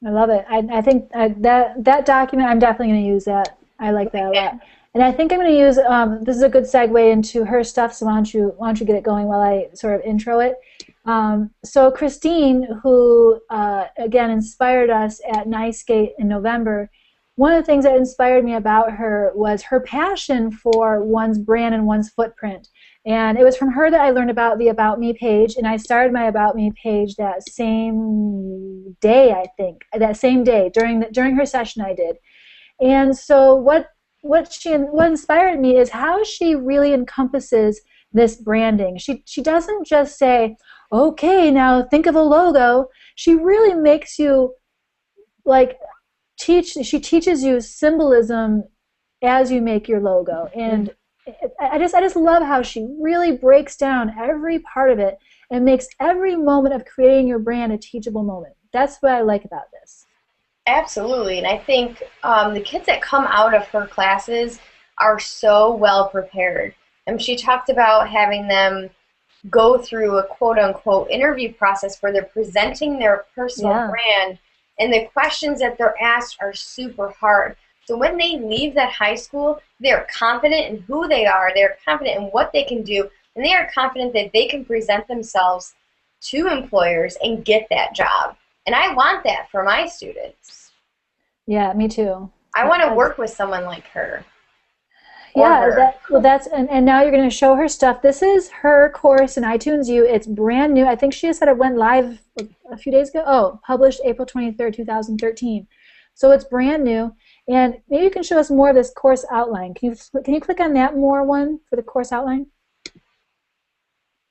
I love it. I think that document, I'm definitely going to use that. I like that a lot. And I think I'm going to use, this is a good segue into her stuff, so why don't you get it going while I sort of intro it. So Christine, who, again, inspired us at NICEGate in November, one of the things that inspired me about her was her passion for one's brand and one's footprint. And it was from her that I learned about the About Me page, and I started my About Me page that same day, I think. That same day, during her session I did. And so what inspired me is how she really encompasses this branding. She doesn't just say, okay, now think of a logo. She really makes you, like, she teaches you symbolism as you make your logo. And I just love how she really breaks down every part of it and makes every moment of creating your brand a teachable moment. That's what I like about this. Absolutely, and I think the kids that come out of her classes are so well prepared. And she talked about having them go through a quote-unquote interview process where they're presenting their personal brand, and the questions that they're asked are super hard. So when they leave that high school, they're confident in who they are, they're confident in what they can do, and they are confident that they can present themselves to employers and get that job. And I want that for my students. Yeah, me too. I want to work with someone like her. or Yeah, her. and now you're going to show her stuff. This is her course in iTunes U. It's brand new. I think she said it went live a few days ago. Oh, published April 23rd, 2013. So it's brand new. And maybe you can show us more of this course outline. Can you click on that more one for the course outline?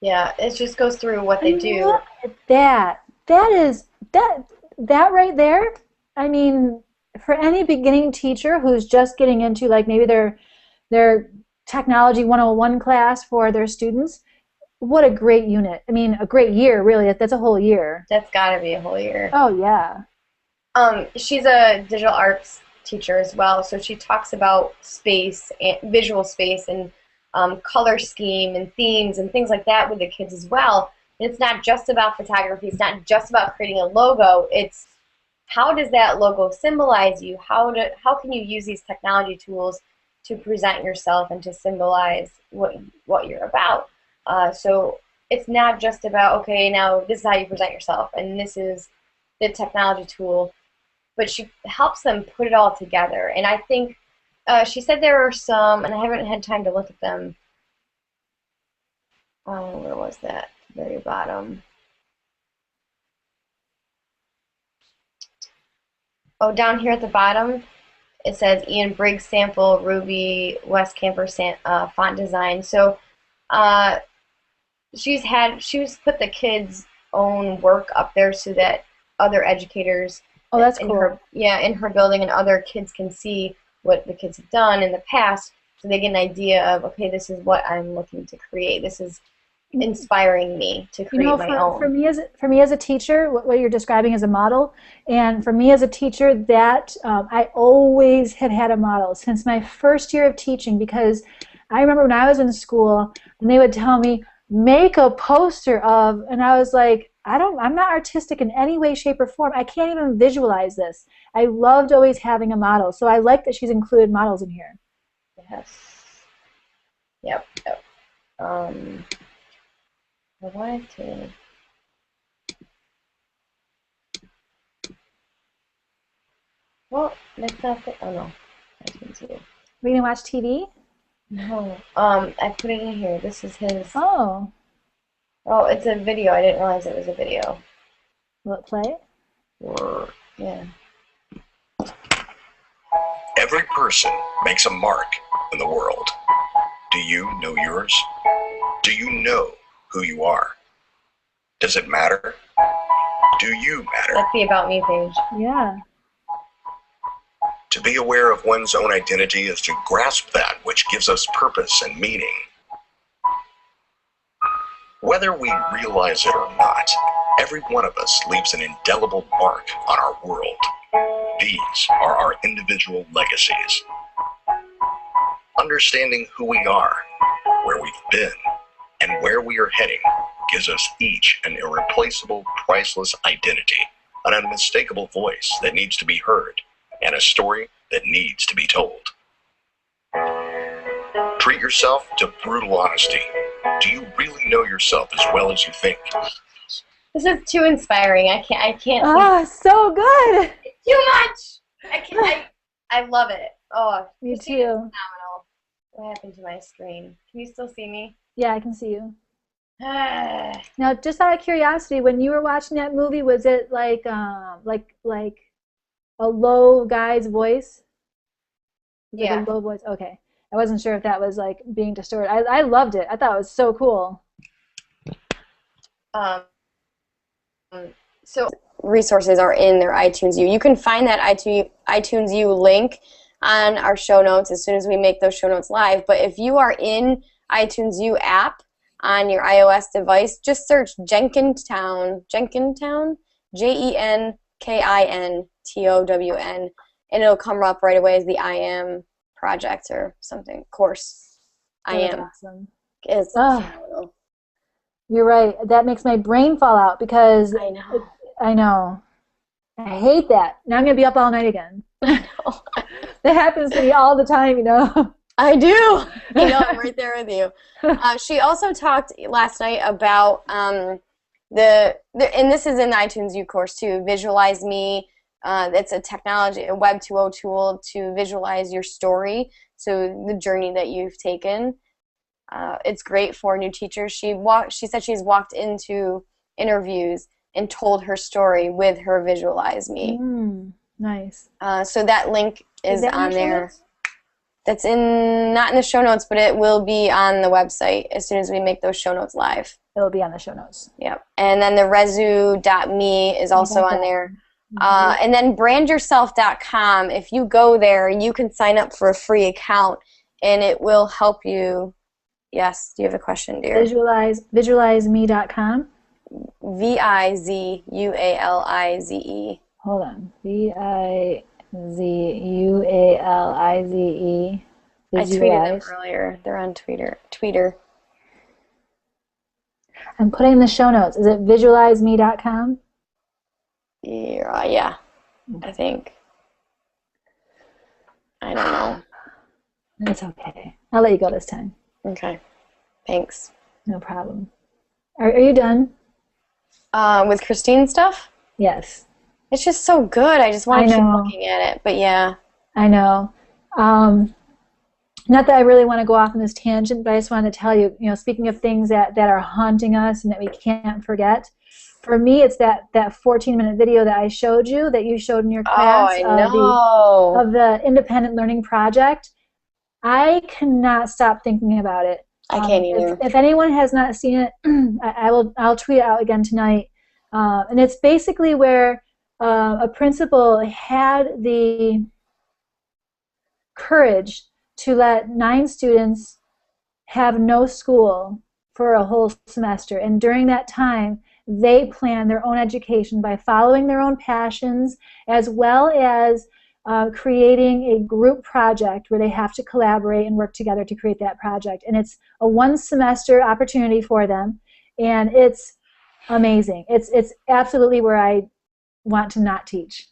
Yeah, it just goes through what they do. Look at that. That right there. I mean, for any beginning teacher who's just getting into like maybe their technology 101 class for their students, what a great unit. I mean, a great year, really. That's a whole year. That's got to be a whole year. Oh, yeah. She's a digital arts teacher as well, so she talks about space, and visual space, and color scheme and themes and things like that with the kids as well. And it's not just about photography. It's not just about creating a logo. It's how does that logo symbolize you? How can you use these technology tools to present yourself and to symbolize what you're about? So it's not just about, okay, now this is how you present yourself, and this is the technology tool, but she helps them put it all together. And I think she said there are some, and I haven't had time to look at them. Where was that? Very bottom. Oh, down here at the bottom, it says Ian Briggs sample, Ruby, Wes Camper font design. So she's put the kids' own work up there so that other educators that's in cool. in her building and other kids can see what the kids have done in the past, so they get an idea of, okay, this is what I'm looking to create. This is inspiring me to create my own. For me as a teacher, what you're describing is a model, and for me as a teacher, that I always have had a model since my first year of teaching, because I remember when I was in school and they would tell me, make a poster of, and I was like, I'm not artistic in any way, shape, or form. I can't even visualize this. I loved always having a model, so I like that she's included models in here. Yes. Yep. I wanted to. Well, that's not the. Oh no, I can see it. Are you gonna watch TV? No. I put it in here. This is his. Oh. Oh, it's a video. I didn't realize it was a video. Will it play? Yeah. Every person makes a mark in the world. Do you know yours? Do you know who you are? Does it matter? Do you matter? That's the About Me page. Yeah. To be aware of one's own identity is to grasp that which gives us purpose and meaning. Whether we realize it or not, every one of us leaves an indelible mark on our world. These are our individual legacies. Understanding who we are, where we've been, and where we are heading gives us each an irreplaceable, priceless identity, an unmistakable voice that needs to be heard, and a story that needs to be told. Treat yourself to brutal honesty. Do you really know yourself as well as you think? This is too inspiring. I can't. Ah, so good. It's too much. I can't. I love it. Oh, Me this is too. phenomenal. What happened to my screen? Can you still see me? Yeah, I can see you. Ah. Now, just out of curiosity, when you were watching that movie, was it like a low guy's voice? Yeah. Like a low voice. Okay. I wasn't sure if that was like being distorted. I loved it. I thought it was so cool. So resources are in their iTunes U. You can find that iTunes U link on our show notes as soon as we make those show notes live. But if you are in iTunes U app on your iOS device, just search Jenkintown, Jenkintown, and it'll come up right away as the I Am project or something, course. I Am. Awesome. It's phenomenal. You're right. That makes my brain fall out because I know. I hate that. Now I'm going to be up all night again. I know. That happens to me all the time, you know. I do. I'm right there with you. She also talked last night about and this is in the iTunes U course too, Visualize Me. It's a technology, a Web 2.0 tool to visualize your story. to the journey that you've taken. It's great for new teachers. She said she's walked into interviews and told her story with her Visualize Me. Nice. So that link is that on there. notes? That's not in the show notes, but it will be on the website as soon as we make those show notes live. It will be on the show notes. Yep. And then the resu.me is also on there. And then brandyourself.com, if you go there, you can sign up for a free account, and it will help you. Yes, do you have a question, dear? Visualizeme.com. Vizualize. Hold on. Vizualize. I tweeted them earlier. They're on Twitter. I'm putting in the show notes. Is it visualizeme.com? Yeah, I think. I don't know. It's okay. I'll let you go this time. Okay. Thanks. No problem. Are you done? With Christine's stuff? Yes. It's just so good. I just want to keep looking at it. But yeah. I know. Not that I really want to go off on this tangent, but I just wanted to tell you, speaking of things that are haunting us and that we can't forget, for me, it's that 14-minute video that I showed you, that you showed in your class of the independent learning project. I cannot stop thinking about it. I can't either. If anyone has not seen it, I'll tweet it out again tonight. And it's basically where a principal had the courage to let 9 students have no school for a whole semester. And during that time, they planned their own education by following their own passions, as well as creating a group project where they have to collaborate and work together to create that project. And it's a 1-semester opportunity for them, and it's amazing. It's absolutely where I want to not teach.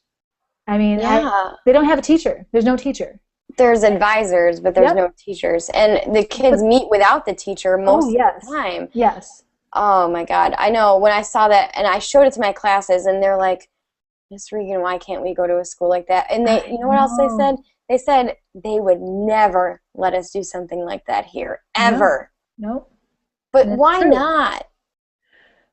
I mean, they don't have a teacher. There's no teacher. There's advisors, but there's no teachers. And the kids meet without the teacher most of the time. Yes. Oh, my God. I know. When I saw that, and I showed it to my classes, and they're like, Miss Regan, why can't we go to a school like that? And they, you know what else they said? They said they would never let us do something like that here, ever. Nope. But why not?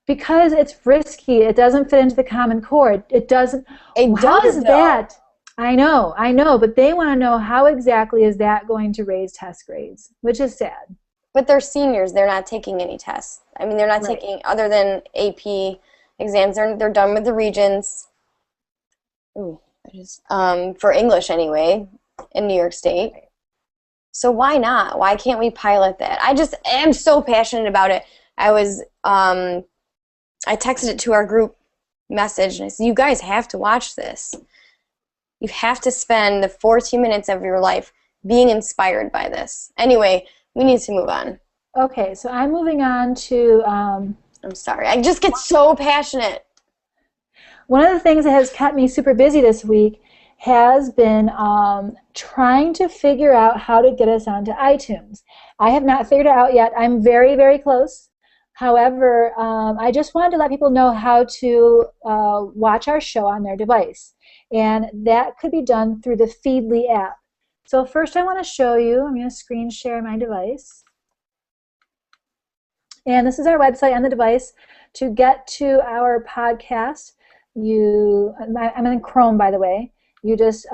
Because it's risky. It doesn't fit into the Common Core. It doesn't. How is that? I know, but they want to know how exactly is that going to raise test grades, which is sad. But they're seniors. They're not taking any tests. I mean, they're not taking, other than AP exams, they're done with the Regents. Ooh, for English anyway, in New York State. So why not? Why can't we pilot that? I just am so passionate about it. I texted it to our group message, and I said, you guys have to watch this. You have to spend the 14 minutes of your life being inspired by this. Anyway, we need to move on. Okay, so I'm moving on to... I'm sorry. I just get so passionate. One of the things that has kept me super busy this week has been trying to figure out how to get us onto iTunes. I have not figured it out yet. I'm very, very close. However, I just wanted to let people know how to watch our show on their device. And that could be done through the Feedly app. So first I want to show you, I'm going to screen share my device. And this is our website on the device. To get to our podcast, I'm in Chrome, by the way. You just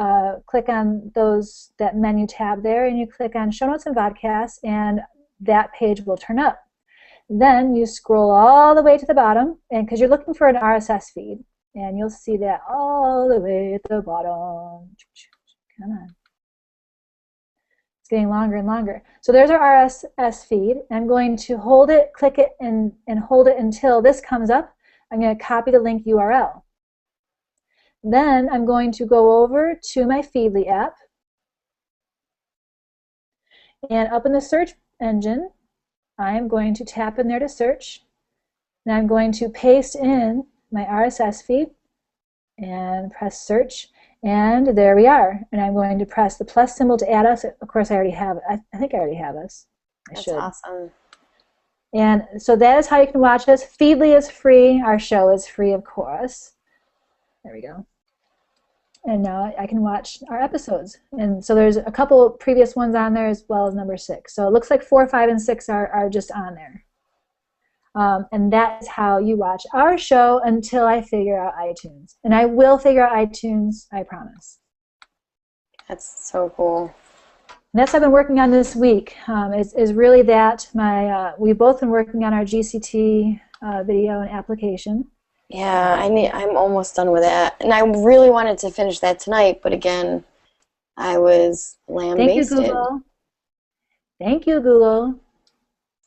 click on that menu tab there, and you click on Show Notes and Vodcast, and that page will turn up. Then you scroll all the way to the bottom, and because you're looking for an RSS feed, and you'll see that all the way at the bottom. Come on. It's getting longer and longer. So there's our RSS feed. I'm going to hold it, click it, and hold it until this comes up. I'm going to copy the link URL. Then I'm going to go over to my Feedly app. And up in the search engine, I am going to tap in there to search. And I'm going to paste in my RSS feed and press search. And there we are. And I'm going to press the plus symbol to add us. Of course, I already have it. I think I already have us. That's awesome. And so that is how you can watch us. Feedly is free. Our show is free, of course. There we go. And now I can watch our episodes. And so there's a couple previous ones on there as well as number 6. So it looks like 4, 5, and 6 are just on there. And that is how you watch our show until I figure out iTunes. And I will figure out iTunes, I promise. That's so cool. And that's what I've been working on this week, is really that. We've both been working on our GCT video and application. Yeah, I'm almost done with that. And I really wanted to finish that tonight, but again, I was lambasted. Thank you, Google. Thank you, Google.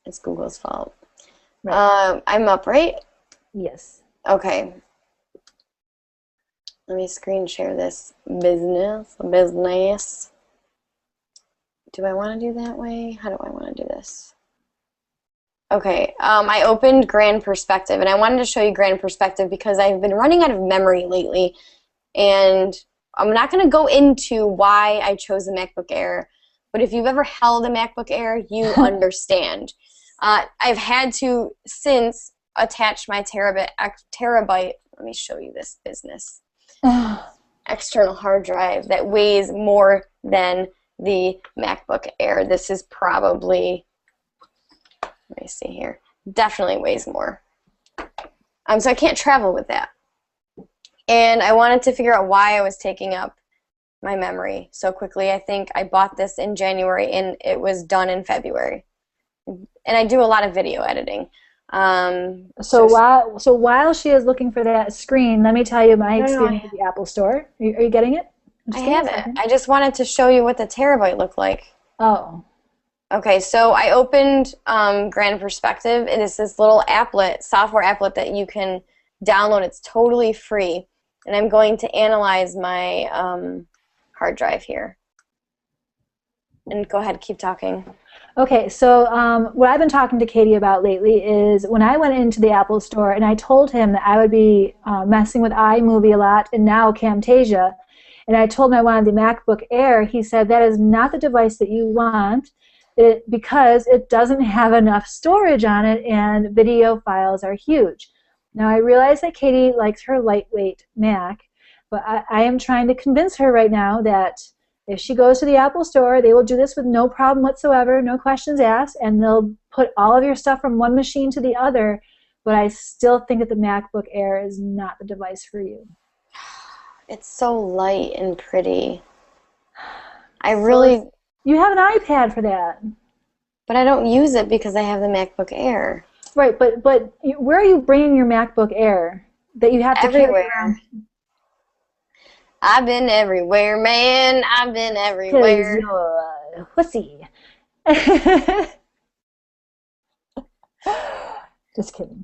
It's Google's fault. Right. I'm up, right? Yes. Okay. Let me screen share this business. Do I want to do that way? How do I want to do this? Okay, I opened Grand Perspective, and I wanted to show you Grand Perspective because I've been running out of memory lately, and I'm not going to go into why I chose the MacBook Air, but if you've ever held a MacBook Air, you understand. I've had to since attach my terabyte, let me show you this business, external hard drive that weighs more than the MacBook Air. This is probably, let me see here, definitely weighs more. So I can't travel with that. And I wanted to figure out why I was taking up my memory so quickly. I think I bought this in January and it was done in February. And I do a lot of video editing. So while she is looking for that screen, let me tell you my experience with the Apple Store. Are you getting it? I have it. I just wanted to show you what the terabyte looked like. Oh. Okay, so I opened Grand Perspective. It is this little applet, software applet that you can download. It's totally free. And I'm going to analyze my hard drive here. And go ahead, keep talking. Okay, so what I've been talking to Katie about lately is when I went into the Apple Store and I told him that I would be messing with iMovie a lot and now Camtasia, and I told him I wanted the MacBook Air, he said that is not the device that you want because it doesn't have enough storage on it and video files are huge. Now I realize that Katie likes her lightweight Mac, but I am trying to convince her right now that if she goes to the Apple Store, they will do this with no problem whatsoever, no questions asked, and they'll put all of your stuff from one machine to the other, but I still think that the MacBook Air is not the device for you. It's so light and pretty. You have an iPad for that. But I don't use it because I have the MacBook Air. Right, but where are you bringing your MacBook Air that you have to carry around? I've been everywhere, man. I've been everywhere. 'Cause you're a pussy. Just kidding.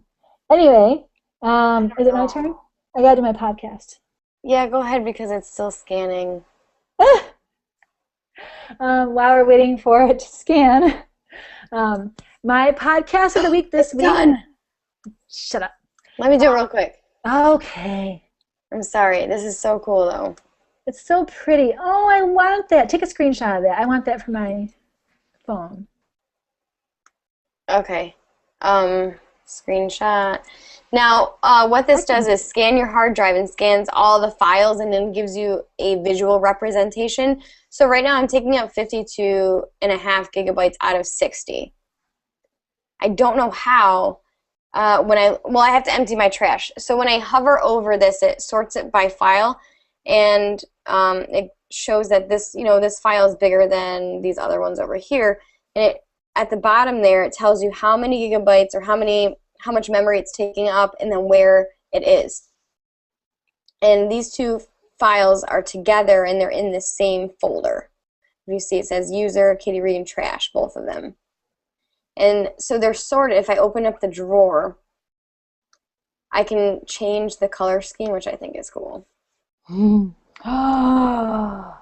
Anyway, is it my turn? I gotta do my podcast. Yeah, go ahead because it's still scanning. While we're waiting for it to scan, my podcast of the week this week. Done. Shut up. Let me do it real quick. Okay. I'm sorry. This is so cool, though. It's so pretty. Oh, I want that. Take a screenshot of that. I want that for my phone. Okay. Screenshot. Now, what this does is scan your hard drive and scans all the files and then gives you a visual representation. So right now I'm taking up 52.5 gigabytes out of 60. I don't know how. I have to empty my trash. So when I hover over this, it sorts it by file, and it shows that this file is bigger than these other ones over here. And at the bottom there, it tells you how many gigabytes or how much memory it's taking up, and then where it is. And these two files are together, and they're in the same folder. You see, it says user, kitty reading, trash, both of them. And so they're sorted. If I open up the drawer, I can change the color scheme, which I think is cool. Oh,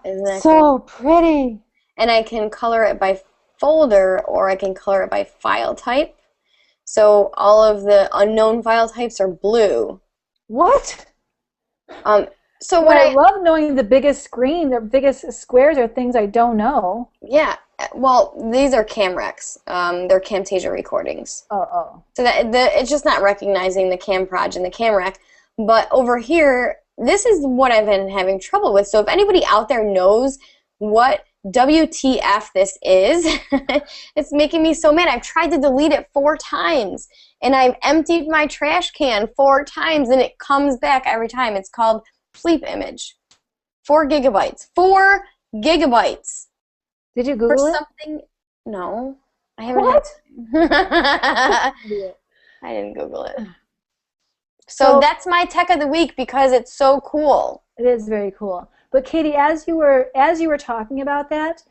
isn't that so cool? pretty. And I can color it by folder, or I can color it by file type. So all of the unknown file types are blue. What? So what I love knowing the biggest screen, the biggest squares are things I don't know. Yeah. Well, these are CamRecs. They're Camtasia recordings. Oh. So it's just not recognizing the CamProj and the CamRec. But over here, this is what I've been having trouble with. So if anybody out there knows what WTF this is, it's making me so mad. I've tried to delete it 4 times, and I've emptied my trash can 4 times, and it comes back every time. It's called Pleep Image. 4 gigabytes. 4 gigabytes. Did you Google For it? something? No. I haven't. What? I didn't Google it. So that's my tech of the week because it's so cool. It is very cool. But Katie, as you were talking about that,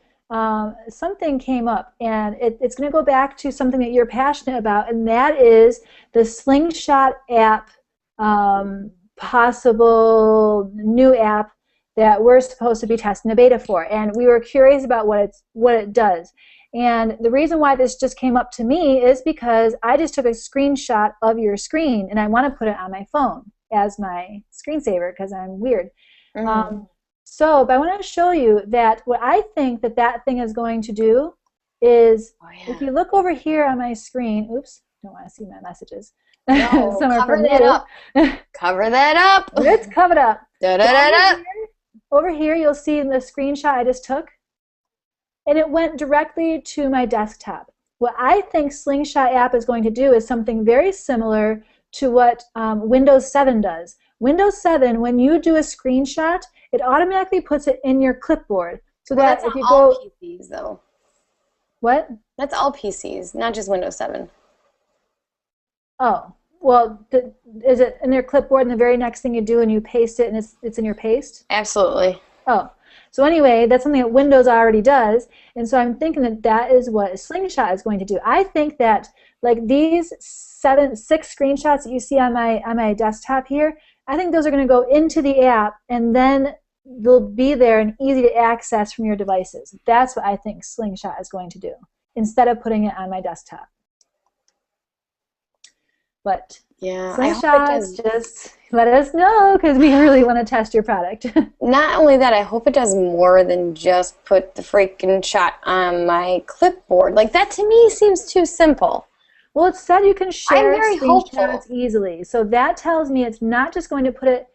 something came up, and it's going to go back to something that you're passionate about, and that is the Slingshot app, possible new app that we're supposed to be testing the beta for. And we were curious about what it does. And the reason why this just came up to me is because I just took a screenshot of your screen, and I want to put it on my phone as my screensaver because I'm weird. Mm-hmm. But I want to show you that what I think that thing is going to do is, if you look over here on my screen, oops, don't want to see my messages. No, cover that up. Cover that up. Let's cover it up. Da-da-da-da. Over here, you'll see in the screenshot I just took, and it went directly to my desktop. What I think Slingshot app is going to do is something very similar to what Windows 7 does. Windows 7, when you do a screenshot, it automatically puts it in your clipboard. So that if you go... That's all PCs, though. What? That's all PCs, not just Windows 7. Oh. Well, is it in your clipboard, and the very next thing you do and you paste it and it's in your paste? Absolutely. Oh. So anyway, that's something that Windows already does, and so I'm thinking that is what Slingshot is going to do. I think that like these 6 screenshots that you see on my desktop here, I think those are going to go into the app, and then they'll be there and easy to access from your devices. That's what I think Slingshot is going to do, instead of putting it on my desktop. But yeah, Slingshot, just let us know, because we really want to test your product. Not only that, I hope it does more than just put the freaking shot on my clipboard. Like, that to me seems too simple. Well, it said you can share hopeful. screenshots easily. So that tells me it's not just going to put it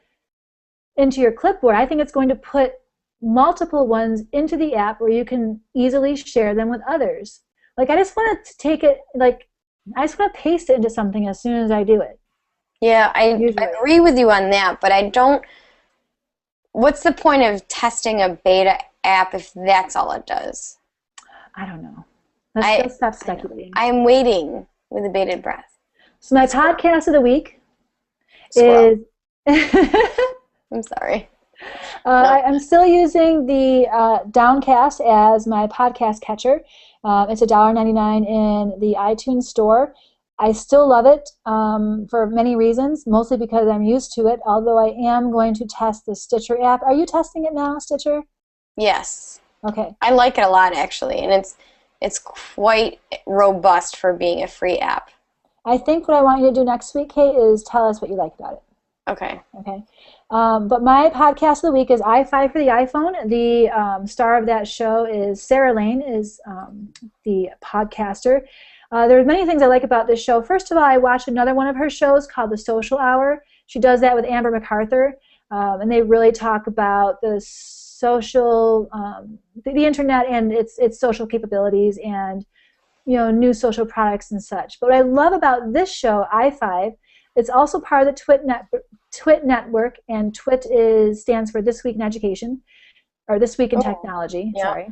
into your clipboard. I think it's going to put multiple ones into the app where you can easily share them with others. Like, I just want to take it, like, I just want to paste it into something as soon as I do it. Yeah, I agree with you on that, but I don't... What's the point of testing a beta app if that's all it does? I don't know. Let's stop speculating. I'm waiting with a bated breath. So my podcast of the week Squirrell. is... I'm sorry. No. I'm still using the Downcast as my podcast catcher. It's $1.99 in the iTunes store. I still love it for many reasons, mostly because I'm used to it, although I am going to test the Stitcher app. Are you testing it now, Stitcher? Yes. Okay. I like it a lot, actually, and it's quite robust for being a free app. I think what I want you to do next week, Kate, is tell us what you like about it. Okay. Okay. But my podcast of the week is i5 for the iPhone. The star of that show is Sarah Lane, is the podcaster. There are many things I like about this show. First of all, I watched another one of her shows called The Social Hour. She does that with Amber MacArthur, and they really talk about the social, the internet and its social capabilities, and new social products and such. But what I love about this show, i5, it's also part of the Twit network, and Twit stands for This Week in Education, or This Week in Technology, yeah. sorry.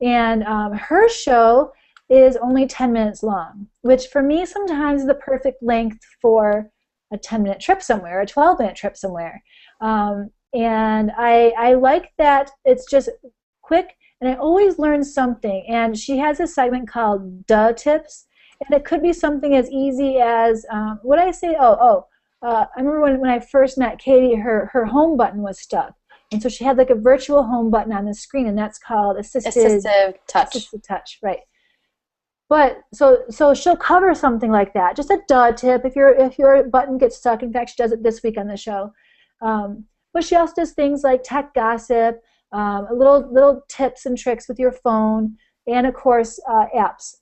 And her show is only 10 minutes long, which for me sometimes is the perfect length for a 10-minute trip somewhere, a 12-minute trip somewhere. And I like that it's just quick, and I always learn something. And she has a segment called Duh Tips, and it could be something as easy as, what did I say? I remember when I first met Katie, her home button was stuck. And so she had like a virtual home button on the screen, and that's called Assistive Touch. Assistive Touch, right. But so she'll cover something like that, just a duh tip if your button gets stuck. In fact, she does it this week on the show. But she also does things like tech gossip, little tips and tricks with your phone, and of course apps.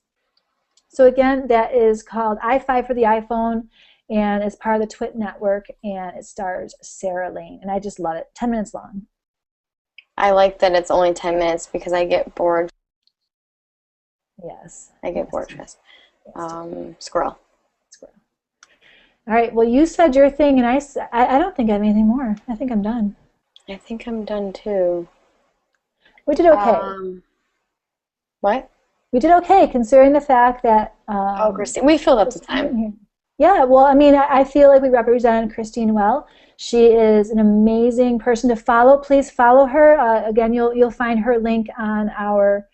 So again, that is called i5 for the iPhone, and it's part of the Twit network, and it stars Sarah Lane, and I just love it. 10 minutes long. I like that it's only 10 minutes because I get bored. Yes. I get bored fast. Squirrel. All right, well, you said your thing, and I don't think I have anything more. I think I'm done. I think I'm done too. We did okay. What? We did okay, considering the fact that... Christine. We filled up the time. Yeah, well, I mean, I feel like we represented Christine well. She is an amazing person to follow. Please follow her. Again, you'll find her link on our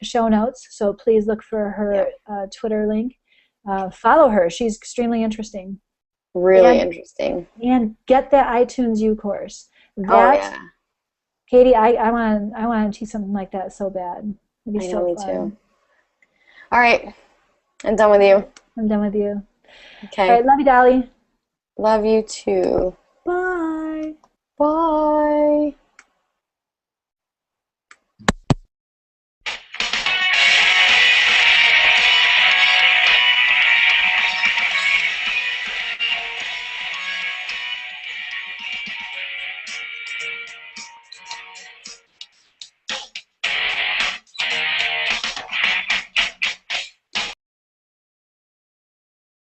show notes, so please look for her Twitter link. Follow her. She's extremely interesting. Really interesting. And get that iTunes U course. Katie, I want to teach something like that so bad. It'd be so fun. Me too. All right. I'm done with you. I'm done with you. Okay. All right, love you, Dolly. Love you too. Bye. Bye.